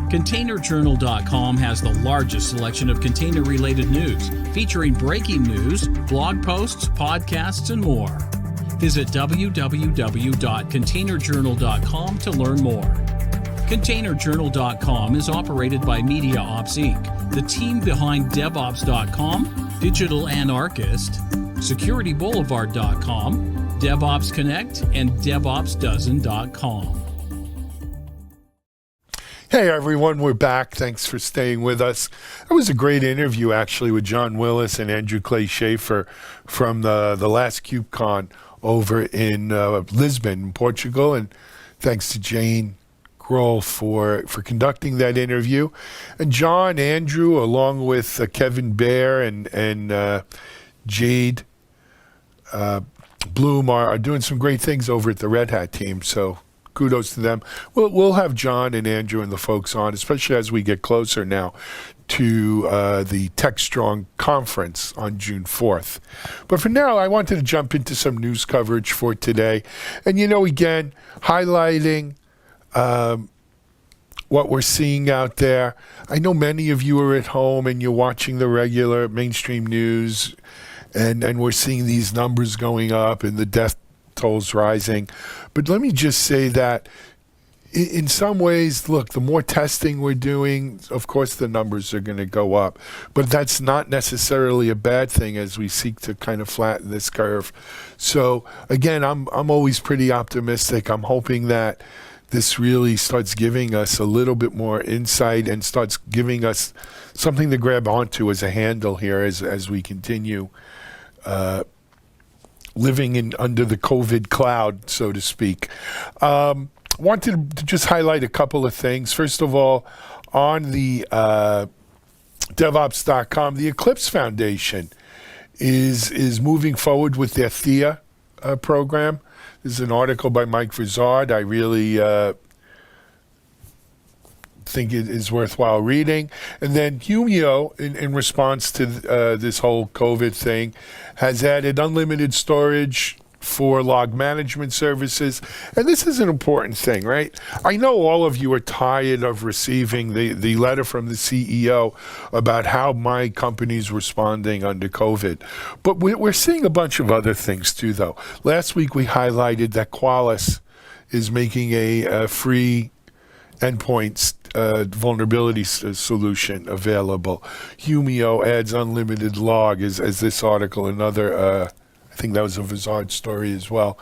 ContainerJournal.com has the largest selection of container-related news, featuring breaking news, blog posts, podcasts, and more. Visit www.containerjournal.com to learn more. ContainerJournal.com is operated by MediaOps Inc., the team behind Devops.com, Digital Anarchist, SecurityBoulevard.com, DevOps Connect, and DevOpsDozen.com. Hey everyone, we're back. Thanks for staying with us. That was a great interview actually with John Willis and Andrew Clay Schaefer from the last KubeCon over in Lisbon, Portugal. And thanks to Jane Grohl for conducting that interview. And John, Andrew, along with Kevin Baer and Jade Bloom are doing some great things over at the Red Hat team. So kudos to them. We'll have John and Andrew and the folks on, especially as we get closer now to the TechStrong conference on June 4th. But for now, I wanted to jump into some news coverage for today. And, again, highlighting what we're seeing out there. I know many of you are at home and you're watching the regular mainstream news, and we're seeing these numbers going up and the death tolls rising. But let me just say that in some ways, look, the more testing we're doing, of course the numbers are going to go up. But that's not necessarily a bad thing as we seek to kind of flatten this curve. So again, I'm always pretty optimistic. I'm hoping that this really starts giving us a little bit more insight and starts giving us something to grab onto as a handle here as we continue living under the COVID cloud, so to speak. Wanted to just highlight a couple of things. First of all, on the Devops.com, the Eclipse Foundation is moving forward with their THEA program. This is an article by Mike Verzard. I really think it is worthwhile reading. And then Humio, in response to this whole COVID thing, has added unlimited storage for log management services. And this is an important thing, right? I know all of you are tired of receiving the letter from the CEO about how my company's responding under COVID. But we're seeing a bunch of other things too, though. Last week we highlighted that Qualys is making a free endpoint vulnerability solution available. Humio adds unlimited log, as this article, another I think that was a Verzard story as well,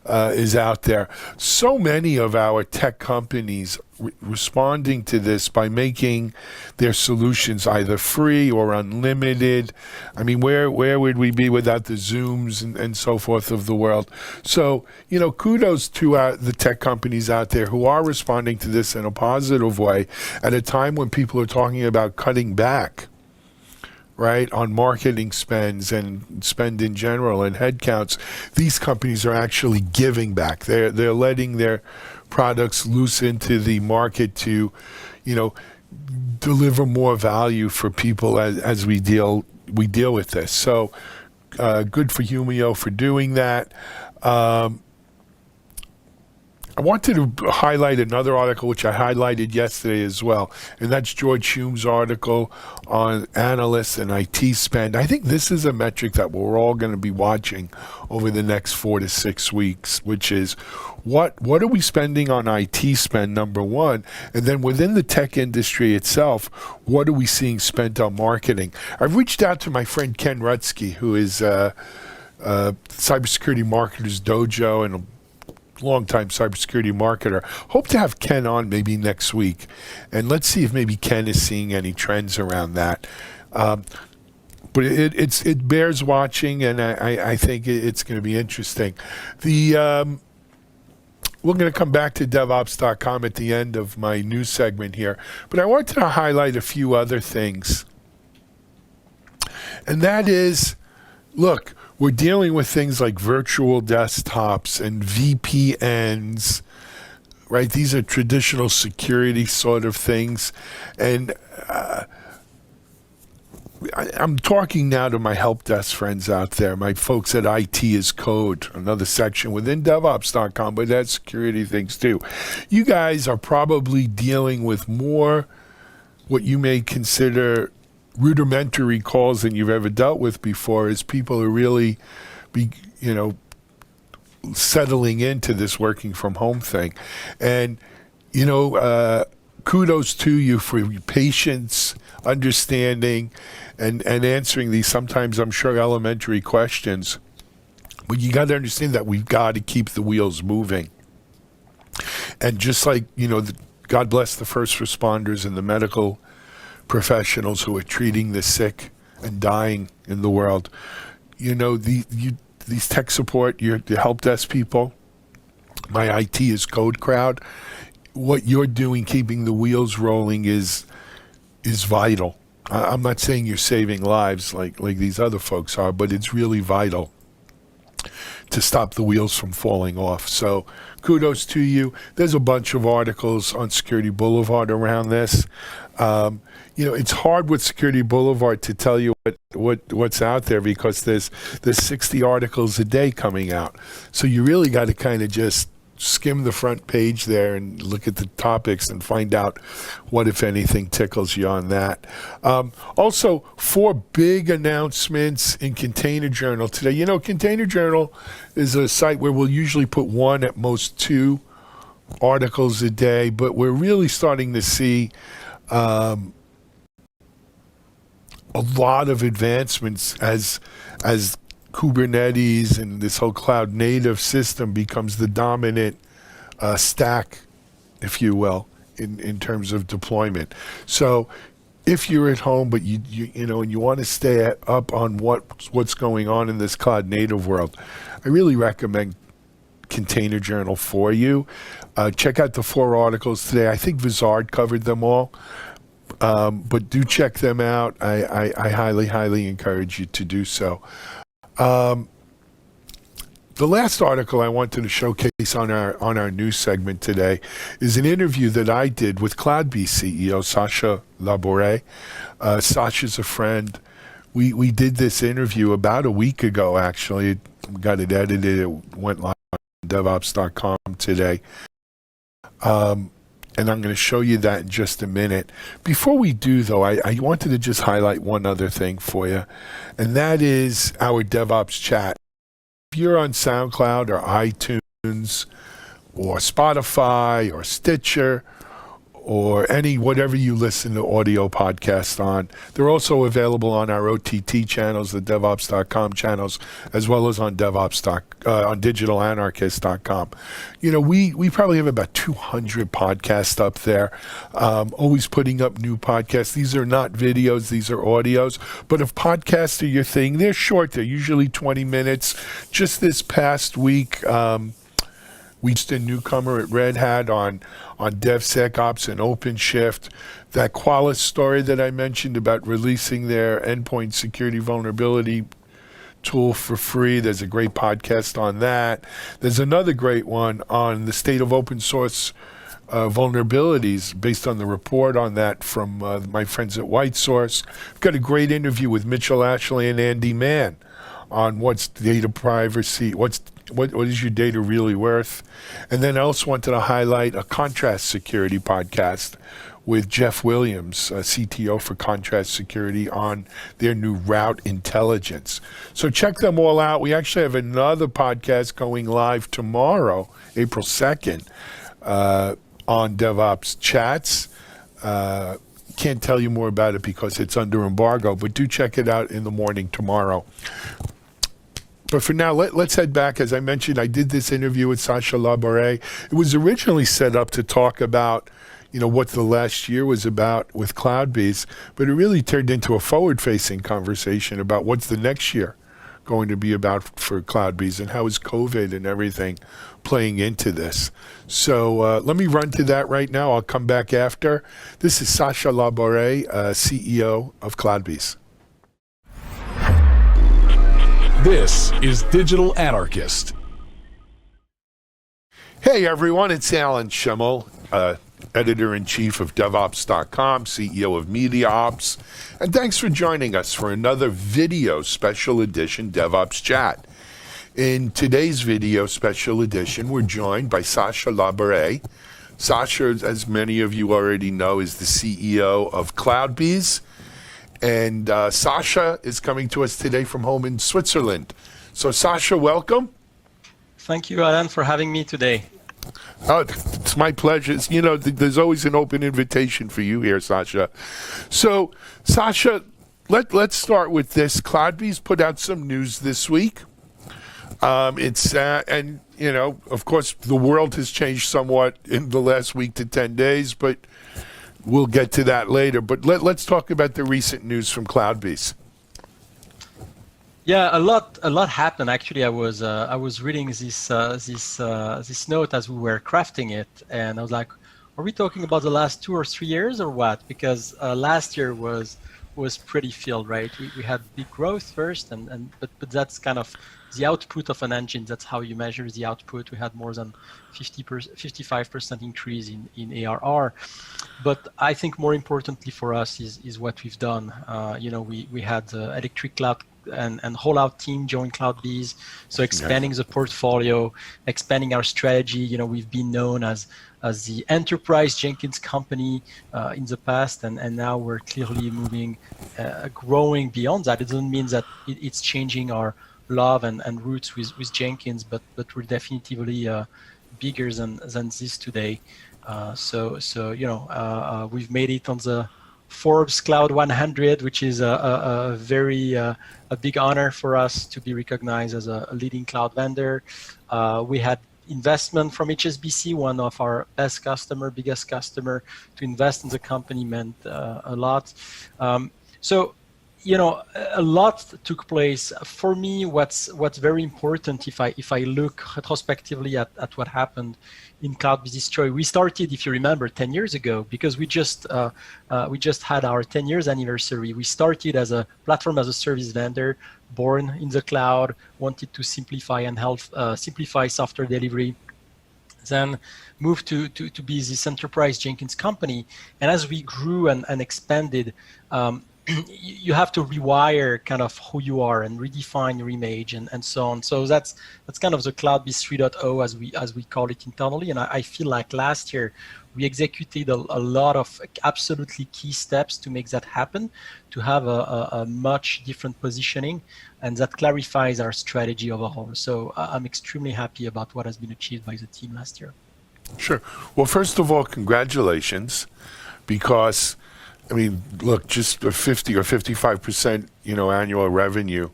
is out there. So many of our tech companies responding to this by making their solutions either free or unlimited. I mean, where would we be without the Zooms and so forth of the world? So, kudos to the tech companies out there who are responding to this in a positive way at a time when people are talking about cutting back, right, on marketing spends and spend in general and headcounts. These companies are actually giving back. They're letting their products loose into the market to, deliver more value for people as we deal with this. So good for Humio for doing that. I wanted to highlight another article which I highlighted yesterday as well, and that's George Hume's article on analysts and IT spend. I think this is a metric that we're all going to be watching over the next 4 to 6 weeks, which is what are we spending on IT spend, number one, and then within the tech industry itself, what are we seeing spent on marketing? I've reached out to my friend Ken Rutsky, who is Cybersecurity Marketers Dojo and a longtime cybersecurity marketer. Hope to have Ken on maybe next week, and let's see if maybe Ken is seeing any trends around that. But it bears watching, and I think it's going to be interesting. We're going to come back to Devops.com at the end of my news segment here, but I wanted to highlight a few other things, and that is, look, we're dealing with things like virtual desktops and VPNs, right? These are traditional security sort of things. And I'm talking now to my help desk friends out there, my folks at IT is Code, another section within Devops.com, but that's security things too. You guys are probably dealing with more what you may consider rudimentary calls than you've ever dealt with before, as people are really settling into this working from home thing. And kudos to you for your patience, understanding, and answering these sometimes, I'm sure, elementary questions. But you got to understand that we've got to keep the wheels moving. And just like, God bless the first responders and the medical professionals who are treating the sick and dying in the world. These tech support, the help desk people, my IT is Code crowd. What you're doing, keeping the wheels rolling, is vital. I'm not saying you're saving lives like these other folks are, but it's really vital to stop the wheels from falling off. So kudos to you. There's a bunch of articles on Security Boulevard around this. It's hard with Security Boulevard to tell you what's out there, because there's 60 articles a day coming out. So you really got to kind of just skim the front page there and look at the topics and find out what, if anything, tickles you on that. Also, 4 big announcements in Container Journal today. Container Journal is a site where we'll usually put 1 at most 2 articles a day, but we're really starting to see a lot of advancements as Kubernetes and this whole cloud native system becomes the dominant stack, if you will, in terms of deployment. So if you're at home, but and you want to stay up on what's going on in this cloud native world, I really recommend Container Journal for you. Check out the 4 articles today. I think Vizard covered them all. But do check them out. I highly, highly encourage you to do so. The last article I wanted to showcase on our news segment today is an interview that I did with CloudBees CEO Sasha Labouré. Sasha's a friend. We did this interview about a week ago, actually. We got it edited. It went live on Devops.com today. And I'm going to show you that in just a minute. Before we do, though, I wanted to just highlight one other thing for you, and that is our DevOps chat. If you're on SoundCloud or iTunes or Spotify or Stitcher or whatever you listen to audio podcasts on, they're also available on our OTT channels, the Devops.com channels, as well as on on DigitalAnarchist.com. We probably have about 200 podcasts up there, always putting up new podcasts. These are not videos, these are audios. But if podcasts are your thing, they're short. They're usually 20 minutes. Just this past week, we just a newcomer at Red Hat on DevSecOps and OpenShift. That Qualys story that I mentioned about releasing their endpoint security vulnerability tool for free. There's a great podcast on that. There's another great one on the state of open source vulnerabilities based on the report on that from my friends at White Source. I've got a great interview with Mitchell Ashley and Andy Mann on what's data privacy, what is your data really worth. And then I also wanted to highlight a contrast security podcast with Jeff Williams, CTO for Contrast Security, on their new route intelligence. So check them all out. We actually have another podcast going live tomorrow, April 2nd, on DevOps Chats. Can't tell you more about it because it's under embargo, but do check it out in the morning tomorrow. But for now, let's head back. As I mentioned, I did this interview with Sacha Labouré. It was originally set up to talk about what the last year was about with CloudBees, but it really turned into a forward-facing conversation about what's the next year going to be about for CloudBees and how is COVID and everything playing into this. So let me run to that right now. I'll come back after. This is Sacha Labouré, CEO of CloudBees. This is Digital Anarchist. Hey everyone, it's Alan Schimmel, editor-in-chief of Devops.com, CEO of MediaOps, and thanks for joining us for another video special edition DevOps Chat. In today's video special edition, we're joined by Sacha Labouré. Sacha, as many of you already know, is the CEO of CloudBees, and Sacha is coming to us today from home in Switzerland. So Sacha, welcome. Thank you, Alan, for having me today. Oh, it's my pleasure. There's always an open invitation for you here, Sacha. So, Sacha, let's start with this. CloudBees put out some news this week. Of course, the world has changed somewhat in the last week to 10 days, but we'll get to that later. But let's talk about the recent news from CloudBees. Yeah, a lot happened. Actually, I was reading this note as we were crafting it, and I was like, are we talking about the last 2 or 3 years or what? Because last year was pretty filled, right? We had big growth first, but that's kind of the output of an engine. That's how you measure the output. We had more than 55% increase in ARR. But I think more importantly for us is what we've done. We had Electric Cloud and whole out team join CloudBees, so expanding the portfolio, expanding our strategy. We've been known as the enterprise Jenkins company in the past, and now we're clearly moving, growing beyond that. It doesn't mean that it's changing our love and roots with Jenkins, but we're definitively bigger than this today. We've made it on the Forbes Cloud 100, which is a very big honor for us to be recognized as a leading cloud vendor. We had investment from HSBC, one of our biggest customer, to invest in the company meant a lot. A lot took place. For me, what's very important, if I look retrospectively at what happened in CloudBees story, we started, if you remember, 10 years ago, because we just had our 10 years anniversary. We started as a platform as a service vendor, born in the cloud, wanted to simplify and help simplify software delivery. Then moved to be this enterprise Jenkins company, and as we grew and expanded. You have to rewire kind of who you are and redefine your image and so on. So that's kind of the CloudBees 3.0 as we call it internally. And I feel like last year we executed a lot of absolutely key steps to make that happen, to have a much different positioning, and that clarifies our strategy overall. So I'm extremely happy about what has been achieved by the team last year. Sure. Well, first of all, congratulations, because look, just a 50 or 55%, annual revenue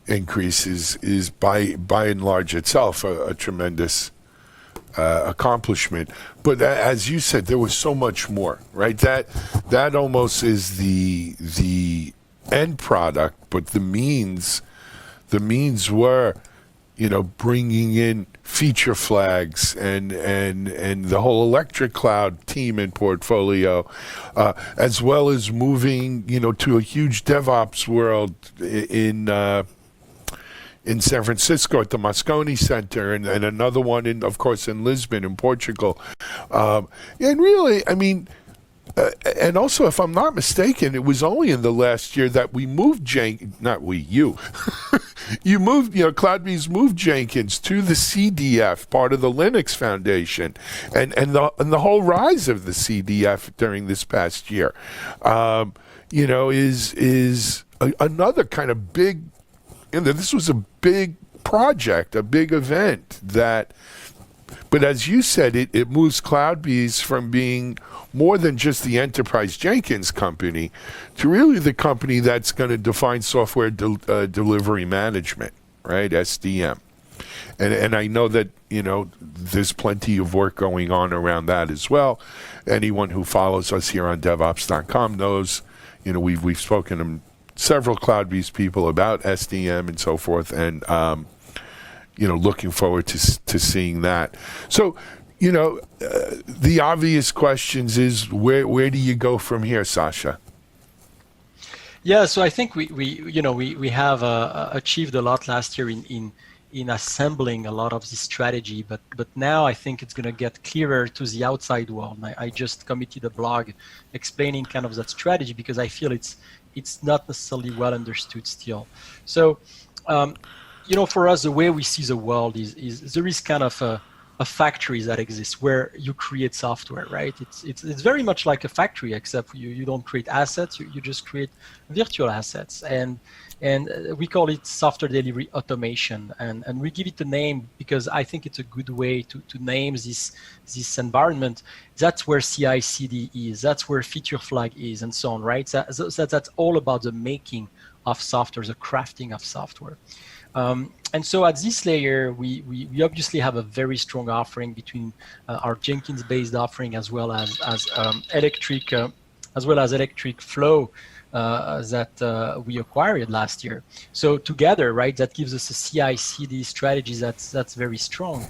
increase is by and large itself a tremendous accomplishment. But as you said, there was so much more, right? That almost is the end product, but the means were, bringing in feature flags and the whole Electric Cloud team and portfolio, as well as moving, to a huge DevOps world in San Francisco at the Moscone Center, and another one of course in Lisbon in Portugal. And really, And also, if I'm not mistaken, it was only in the last year that we moved you moved, CloudBees moved Jenkins to the CDF, part of the Linux Foundation, and the whole rise of the CDF during this past year, is another kind of big. This was a big project, a big event that. But as you said, it moves CloudBees from being more than just the enterprise Jenkins company to really the company that's going to define software delivery management, right? SDM. And I know that, there's plenty of work going on around that as well. Anyone who follows us here on Devops.com knows, we've spoken to several CloudBees people about SDM and so forth, and looking forward to seeing that. So, the obvious questions is where do you go from here, Sasha? Yeah, so I think we have achieved a lot last year in assembling a lot of this strategy, but now I think it's going to get clearer to the outside world. I just committed a blog explaining kind of that strategy because I feel it's not necessarily well understood still. So. For us, the way we see the world is there is kind of a factory that exists where you create software, right? It's very much like a factory, except you don't create assets, you just create virtual assets, and we call it software delivery automation, and we give it a name because I think it's a good way to name this environment. That's where CI/CD is, that's where feature flag is, and so on, right? So that's all about the making of software, the crafting of software. And so at this layer, we obviously have a very strong offering between our Jenkins-based offering as well as Electric Flow that we acquired last year. So together, right, that gives us a CI/CD strategy that's very strong.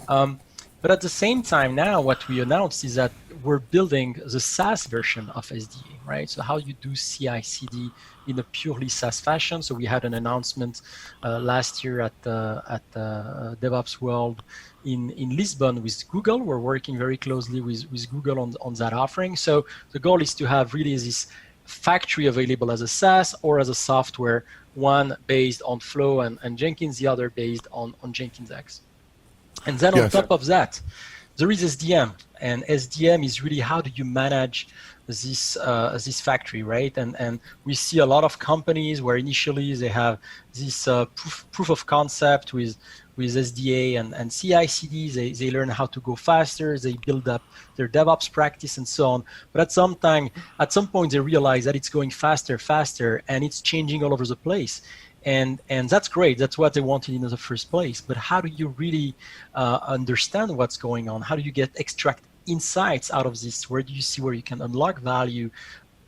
But at the same time now, what we announced is that we're building the SaaS version of SDA, right? So how you do CI/CD in a purely SaaS fashion. So we had an announcement last year at Devops World in Lisbon with Google. We're working very closely with Google on that offering. So the goal is to have really this factory available as a SaaS or as a software, one based on Flow and Jenkins, the other based on Jenkins X. And then on top of that, there is SDM, and SDM is really how do you manage this factory, right? And we see a lot of companies where initially they have this proof of concept with SDA and CI/CD. They learn how to go faster. They build up their DevOps practice and so on. But at some point, they realize that it's going faster, and it's changing all over the place. And that's great. That's what they wanted in the first place. But how do you really understand what's going on? How do you extract insights out of this? Where do you see where you can unlock value,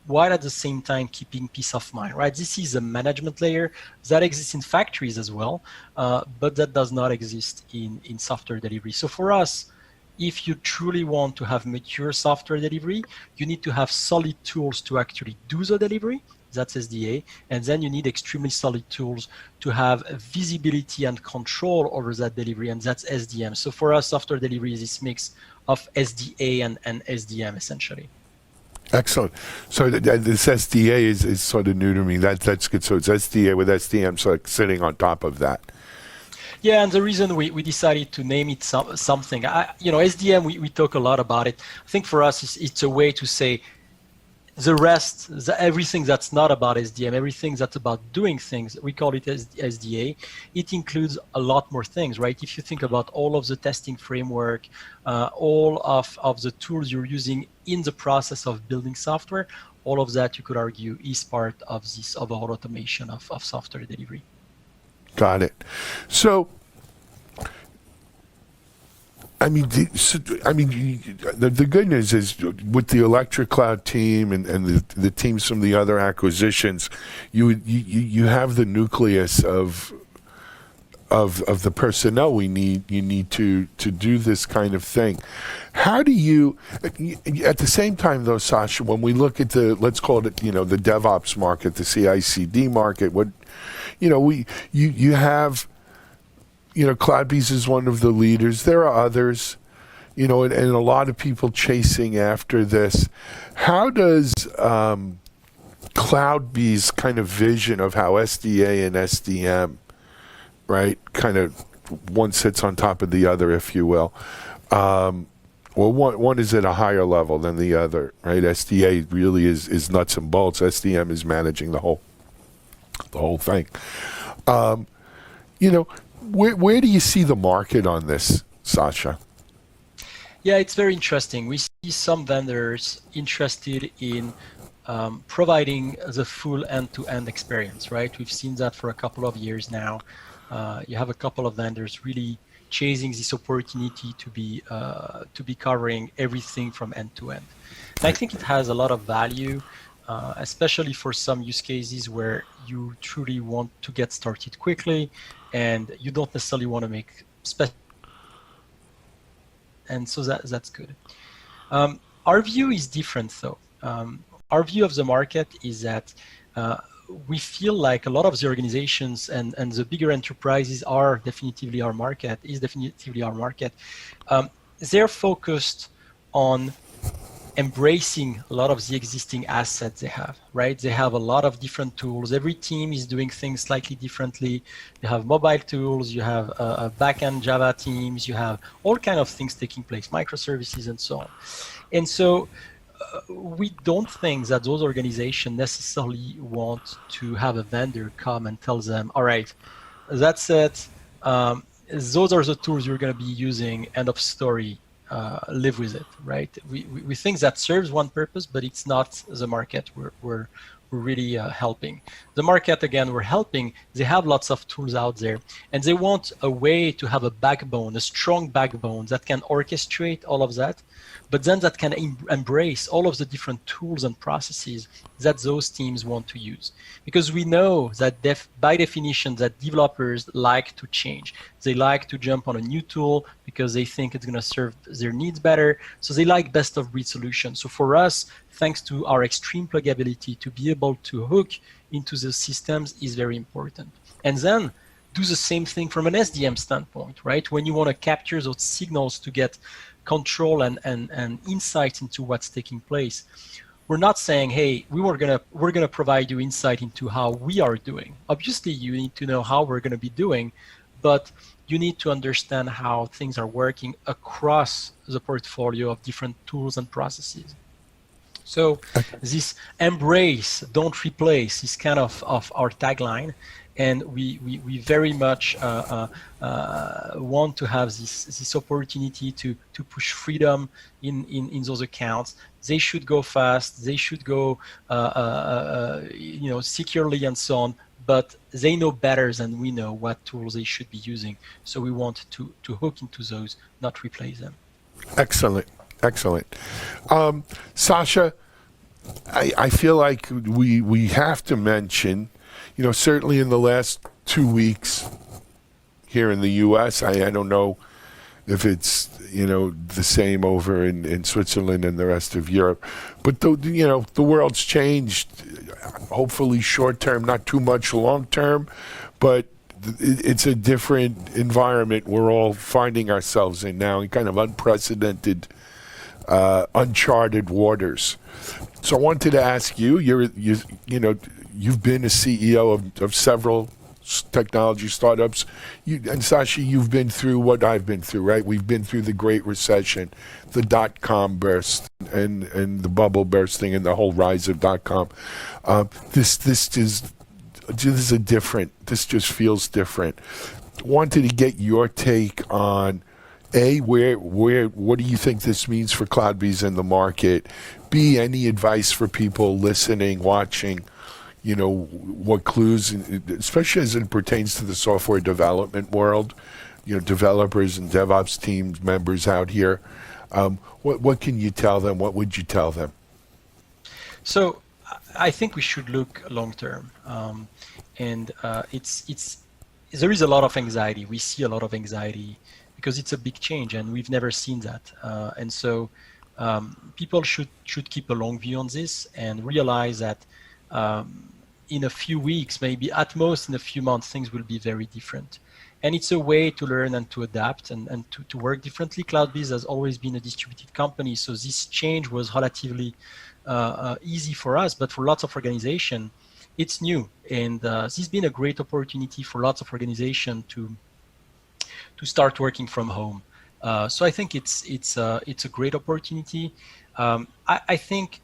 while at the same time keeping peace of mind, right? This is a management layer that exists in factories as well, but that does not exist in software delivery. So for us, if you truly want to have mature software delivery, you need to have solid tools to actually do the delivery. That's SDA. And then you need extremely solid tools to have visibility and control over that delivery, and that's SDM. So for us, software delivery is this mix of SDA and SDM, essentially. Excellent. So this SDA is sort of new to me. That's good. So it's SDA with SDM sitting on top of that. Yeah, and the reason we decided to name it something, SDM, we talk a lot about it. I think for us, it's a way to say, the rest, everything that's not about SDM, everything that's about doing things, we call it SDA. It includes a lot more things, right? If you think about all of the testing framework, all of the tools you're using in the process of building software, all of that, you could argue, is part of this overall automation of software delivery. Got it. So, the good news is with the Electric Cloud team and the teams from the other acquisitions, you have the nucleus of the personnel you need to do this kind of thing. How do you, at the same time though, Sasha, when we look at let's call it, the DevOps market, the CI/CD market, you have, CloudBees is one of the leaders. There are others. and a lot of people chasing after this. How does CloudBees' kind of vision of how SDA and SDM, right, kind of one sits on top of the other, if you will. Well, one is at a higher level than the other, right? SDA really is nuts and bolts. SDM is managing the whole thing. Where do you see the market on this, Sasha? Yeah, it's very interesting. We see some vendors interested in providing the full end-to-end experience, right? We've seen that for a couple of years now. You have a couple of vendors really chasing this opportunity to be covering everything from end to end. And I think it has a lot of value, especially for some use cases where you truly want to get started quickly, and you don't necessarily want to make and so that's good. Our view is different, though. Our view of the market is that we feel like a lot of the organizations and the bigger enterprises are definitively our market, they're focused on embracing a lot of the existing assets they have, right? They have a lot of different tools. Every team is doing things slightly differently. You have mobile tools, you have backend Java teams, you have all kind of things taking place, microservices and so on. And so we don't think that those organizations necessarily want to have a vendor come and tell them, all right, that's it. Those are the tools you're going to be using, end of story. Live with it, right? We think that serves one purpose, but it's not the market we're really helping. The market, again, we're helping. They have lots of tools out there, and they want a way to have a backbone, a strong backbone that can orchestrate all of that, but then that can embrace all of the different tools and processes that those teams want to use. Because we know that by definition that developers like to change. They like to jump on a new tool because they think it's going to serve their needs better. So they like best of breed solutions. So for us, thanks to our extreme pluggability, to be able to hook into the systems is very important. And then do the same thing from an SDM standpoint, right? When you want to capture those signals to get control and insight into what's taking place. We're not saying, hey, we're gonna provide you insight into how we are doing. Obviously, you need to know how we're gonna be doing, but you need to understand how things are working across the portfolio of different tools and processes. So this embrace, don't replace is kind of our tagline. And we very much want to have this opportunity to push freedom in those accounts. They should go fast. They should go securely and so on. But they know better than we know what tools they should be using. So we want to hook into those, not replace them. Excellent. Sasha, I feel like we have to mention, certainly in the last 2 weeks here in the U.S., I don't know if it's, the same over in Switzerland and the rest of Europe, but the world's changed, hopefully short term, not too much long term, but it's a different environment we're all finding ourselves in now, in kind of unprecedented, uncharted waters. So I wanted to ask you, you've been a CEO of several technology startups. And Sasha, you've been through what I've been through, right? We've been through the Great Recession, the dot-com burst, and the bubble bursting, and the whole rise of dot-com. This just feels different. Wanted to get your take on what do you think this means for CloudBees in the market? B, any advice for people listening, watching, what clues, especially as it pertains to the software development world, developers and DevOps team members out here. What can you tell them? What would you tell them? So I think we should look long term. There is a lot of anxiety. We see a lot of anxiety because it's a big change and we've never seen that. And so people should keep a long view on this and realize that in a few weeks, maybe at most in a few months, things will be very different. And it's a way to learn and to adapt and to work differently. CloudBees has always been a distributed company, so this change was relatively easy for us, but for lots of organizations, it's new. And this has been a great opportunity for lots of organizations to start working from home. So I think it's a great opportunity. I think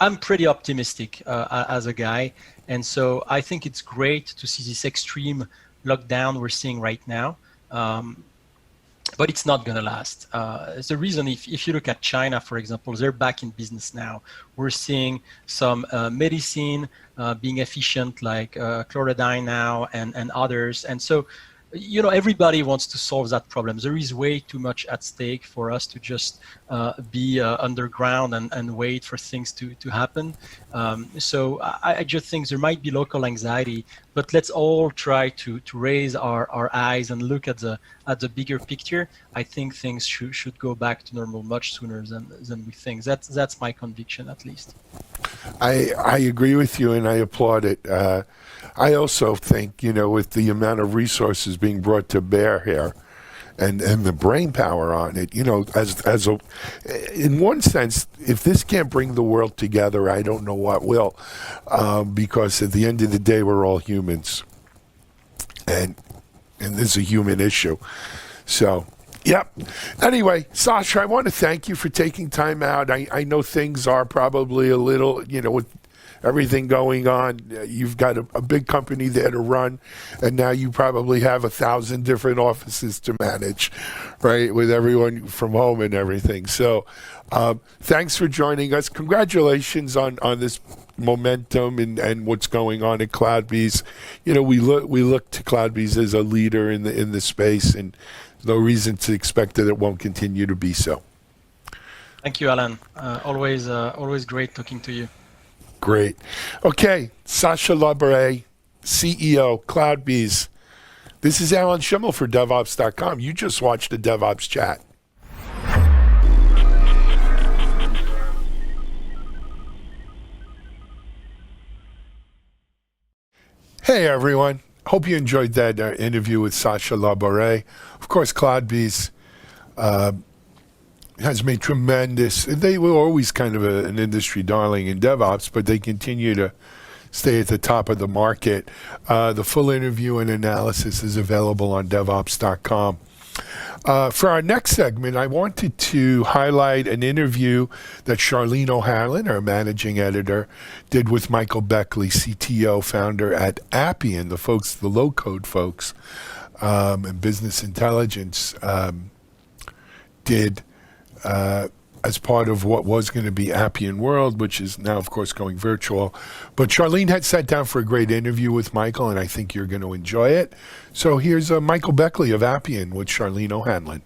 I'm pretty optimistic as a guy, and so I think it's great to see this extreme lockdown we're seeing right now. But it's not going to last. The reason, if you look at China, for example, they're back in business now. We're seeing some medicine being efficient, like chlorodyne now and others. And so, everybody wants to solve that problem. There is way too much at stake for us to just be underground and wait for things to happen. So I just think there might be local anxiety, but let's all try to raise our eyes and look at the bigger picture. I think things should go back to normal much sooner than we think. That's my conviction, at least. I agree with you, and I applaud it. I also think, with the amount of resources being brought to bear here, and the brain power on it, in one sense, if this can't bring the world together, I don't know what will, because at the end of the day, we're all humans, and this is a human issue. So, yep. Anyway, Sasha, I want to thank you for taking time out. I know things are probably a little, with everything going on, you've got a big company there to run, and now you probably have 1,000 different offices to manage, right, with everyone from home and everything. So thanks for joining us. Congratulations on this momentum and what's going on at CloudBees. We look to CloudBees as a leader in the space, and no reason to expect that it won't continue to be so. Thank you, Alan. Always great talking to you. Great. Okay, Sasha Labouré, CEO, CloudBees. This is Alan Schimmel for Devops.com. You just watched the Devops Chat. Hey, everyone. Hope you enjoyed that interview with Sasha Labouré. Of course, CloudBees has made tremendous, they were always kind of an industry darling in DevOps, but they continue to stay at the top of the market. The full interview and analysis is available on Devops.com. For our next segment, I wanted to highlight an interview that Charlene O'Hanlon, our managing editor, did with Michael Beckley, CTO, founder at Appian, the low-code folks, and business intelligence did as part of what was going to be Appian World, which is now, of course, going virtual. But Charlene had sat down for a great interview with Michael, and I think you're going to enjoy it. So here's Michael Beckley of Appian with Charlene O'Hanlon.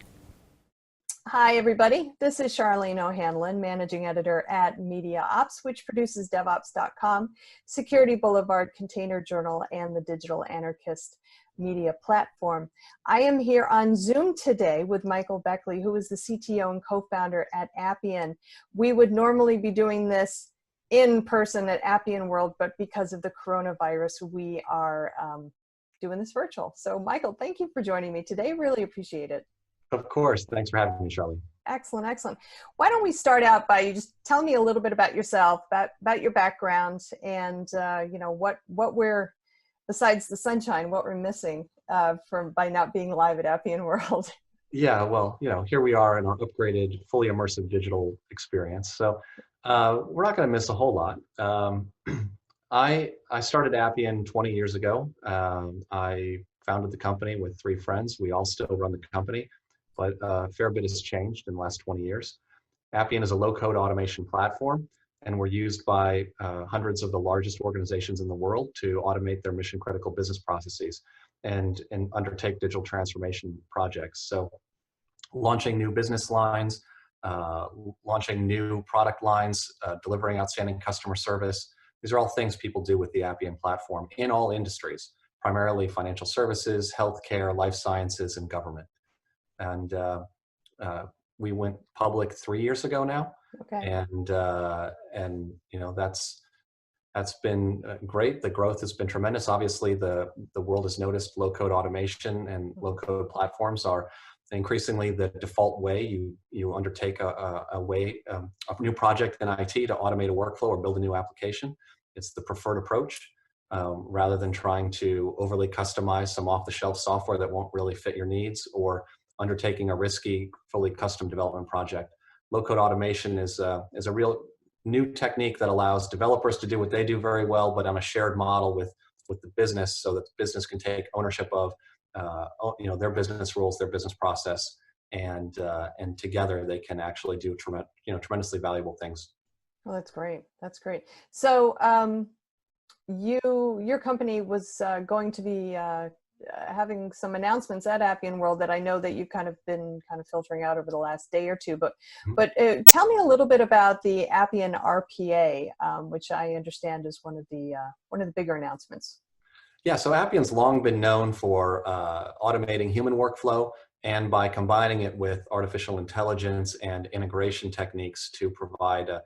Hi, everybody. This is Charlene O'Hanlon, managing editor at MediaOps, which produces Devops.com, Security Boulevard, Container Journal, and the Digital Anarchist media platform. I am here on Zoom today with Michael Beckley, who is the CTO and co-founder at Appian. We would normally be doing this in person at Appian World, but because of the coronavirus, we are doing this virtual. So Michael, thank you for joining me today. Really appreciate it. Of course. Thanks for having me, Charlie. Excellent, excellent. Why don't we start out by you just telling me a little bit about yourself, about your background, and what we're, besides the sunshine, what we're missing by not being live at Appian World. Yeah, well, here we are in our upgraded, fully immersive digital experience. So we're not going to miss a whole lot. I started Appian 20 years ago. I founded the company with 3 friends. We all still run the company, but a fair bit has changed in the last 20 years. Appian is a low-code automation platform, and we're used by hundreds of the largest organizations in the world to automate their mission-critical business processes and undertake digital transformation projects. So launching new business lines, launching new product lines, delivering outstanding customer service. These are all things people do with the Appian platform in all industries, primarily financial services, healthcare, life sciences, and government. And we went public 3 years ago now. Okay. And that's That's been great. The growth has been tremendous. Obviously, the world has noticed low-code automation, and low-code platforms are increasingly the default way you undertake a new project in IT to automate a workflow or build a new application. It's the preferred approach, rather than trying to overly customize some off-the-shelf software that won't really fit your needs, or undertaking a risky, fully custom development project. Low-code automation is a real new technique that allows developers to do what they do very well, but on a shared model with the business, so that the business can take ownership of their business rules, their business process, and together they can actually do tremendously valuable things. Well, that's great. That's great. So your company was going to be having some announcements at Appian World that I know that you've kind of been filtering out over the last day or two. But tell me a little bit about the Appian RPA, which I understand is one of the bigger announcements. Yeah, so Appian's long been known for automating human workflow, and by combining it with artificial intelligence and integration techniques to provide a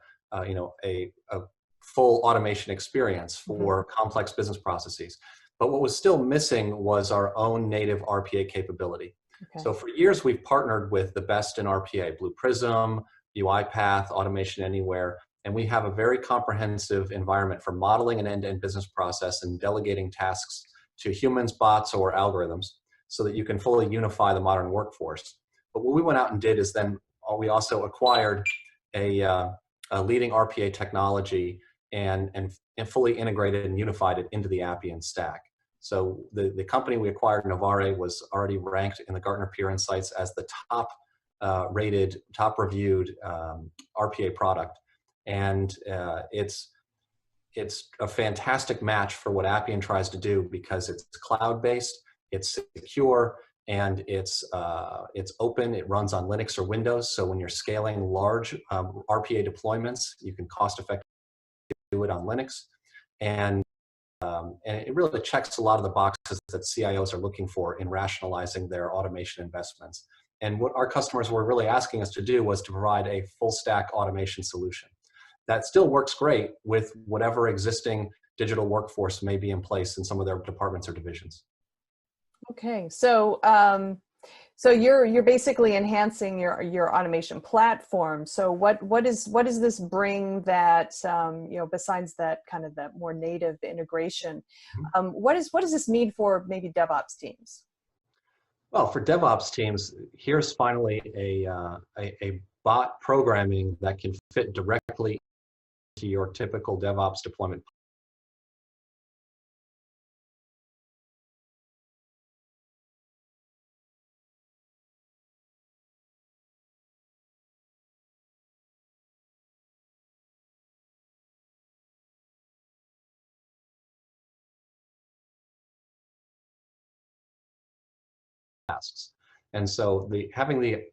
full automation experience for complex business processes. But what was still missing was our own native RPA capability. Okay. So for years, we've partnered with the best in RPA, Blue Prism, UiPath, Automation Anywhere, and we have a very comprehensive environment for modeling an end-to-end business process and delegating tasks to humans, bots, or algorithms, so that you can fully unify the modern workforce. But what we went out and did is then we also acquired a leading RPA technology and fully integrated and unified it into the Appian stack. So the company we acquired, Novare, was already ranked in the Gartner Peer Insights as the top rated, top reviewed RPA product. And it's a fantastic match for what Appian tries to do, because it's cloud-based, it's secure, and it's open. It runs on Linux or Windows. So when you're scaling large RPA deployments, you can cost-effectively do it on Linux. And it really checks a lot of the boxes that CIOs are looking for in rationalizing their automation investments. And what our customers were really asking us to do was to provide a full stack automation solution that still works great with whatever existing digital workforce may be in place in some of their departments or divisions. Okay, so so you're basically enhancing your automation platform. So what does this bring that besides that kind of that more native integration? What does this mean for maybe DevOps teams? Well, for DevOps teams, here's finally a bot programming that can fit directly to your typical DevOps deployment. Tasks. And so having the